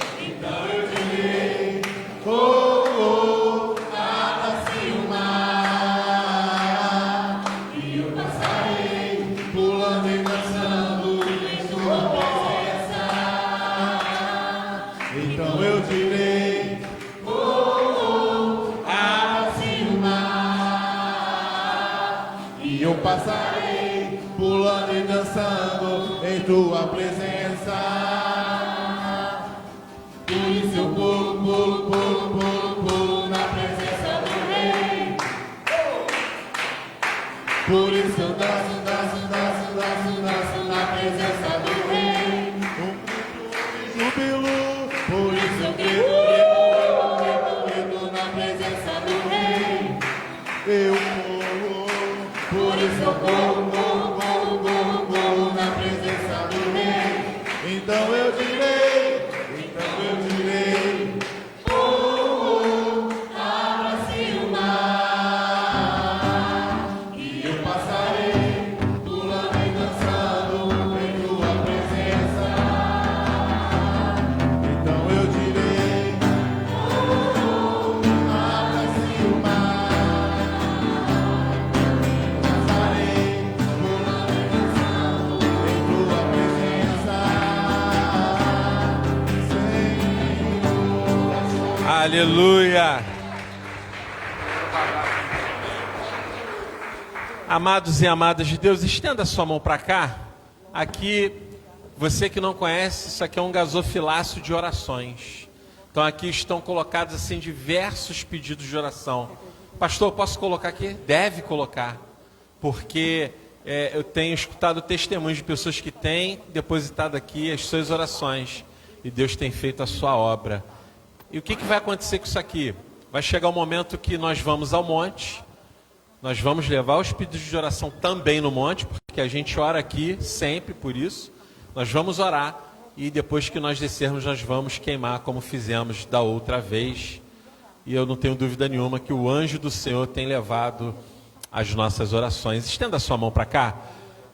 abra-se o mar, e eu passarei pulando e dançando em Tua presença. Então eu direi, abra-se o mar, e eu passarei pulando e dançando em Tua presença. Por isso eu pulo na presença do Rei. Por isso eu danço na presença do Rei. Júbilo. Por isso eu grito na presença do Rei. Eu corro. Por isso eu corro na presença do Rei. Então eu direi, abra-se o mar, e eu passarei pulando e dançando em Tua presença. Então eu direi, abra-se o mar, passarei pulando e dançando em Tua presença. Aleluia. Amados e amadas de Deus, estenda sua mão para cá. Aqui Você que não conhece, isso aqui é um gasofilácio de orações. Então aqui estão colocados assim diversos pedidos de oração. Pastor, posso colocar aqui? Deve colocar, porque eu tenho escutado testemunhos de pessoas que têm depositado aqui as suas orações e Deus tem feito a sua obra. E o que vai acontecer com isso aqui? Vai chegar o momento que nós vamos ao monte, nós vamos levar os pedidos de oração também no monte, porque a gente ora aqui sempre por isso. Nós vamos orar e depois que nós descermos, nós vamos queimar como fizemos da outra vez. E eu não tenho dúvida nenhuma que o anjo do Senhor tem levado as nossas orações. Estenda a sua mão para cá.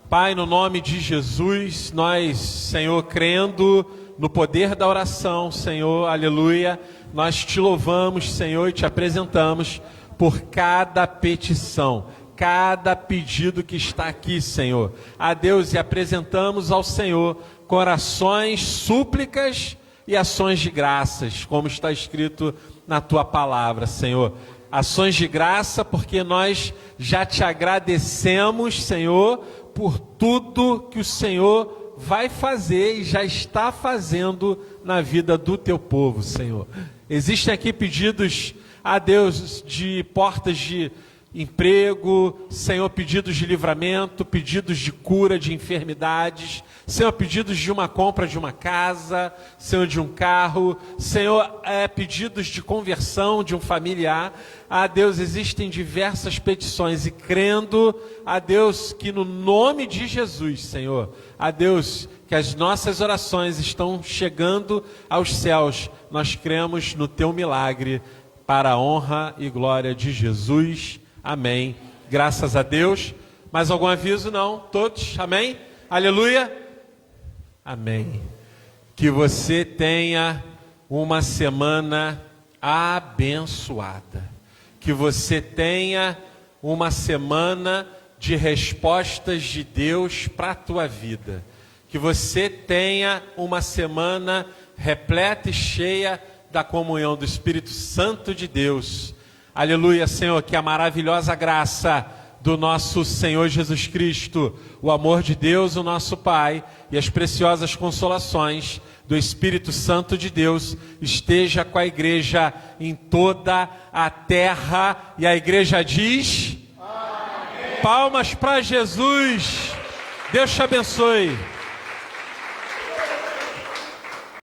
Pai, no nome de Jesus, nós, Senhor, crendo no poder da oração, Senhor, aleluia, nós te louvamos, Senhor, e te apresentamos por cada petição, cada pedido que está aqui, Senhor. A Deus, e apresentamos ao Senhor corações, súplicas e ações de graças, como está escrito na tua palavra, Senhor. Ações de graça, porque nós já te agradecemos, Senhor, por tudo que o Senhor vai fazer e já está fazendo na vida do teu povo, Senhor. Existem aqui pedidos a Deus de portas de emprego, Senhor, pedidos de livramento, pedidos de cura de enfermidades, Senhor, pedidos de uma compra de uma casa, Senhor, de um carro, Senhor, pedidos de conversão de um familiar. A Deus, existem diversas petições e crendo, a Deus, que no nome de Jesus, Senhor, a Deus, que as nossas orações estão chegando aos céus, nós cremos no teu milagre, para a honra e glória de Jesus. Amém. Graças a Deus. Mais algum aviso? Não? Todos? Amém? Aleluia? Amém. Que você tenha uma semana abençoada. Que você tenha uma semana de respostas de Deus para a tua vida. Que você tenha uma semana repleta e cheia da comunhão do Espírito Santo de Deus. Aleluia, Senhor, que a maravilhosa graça do nosso Senhor Jesus Cristo, o amor de Deus, o nosso Pai, e as preciosas consolações do Espírito Santo de Deus esteja com a igreja em toda a terra. E a igreja diz: Amém. Palmas para Jesus. Deus te abençoe.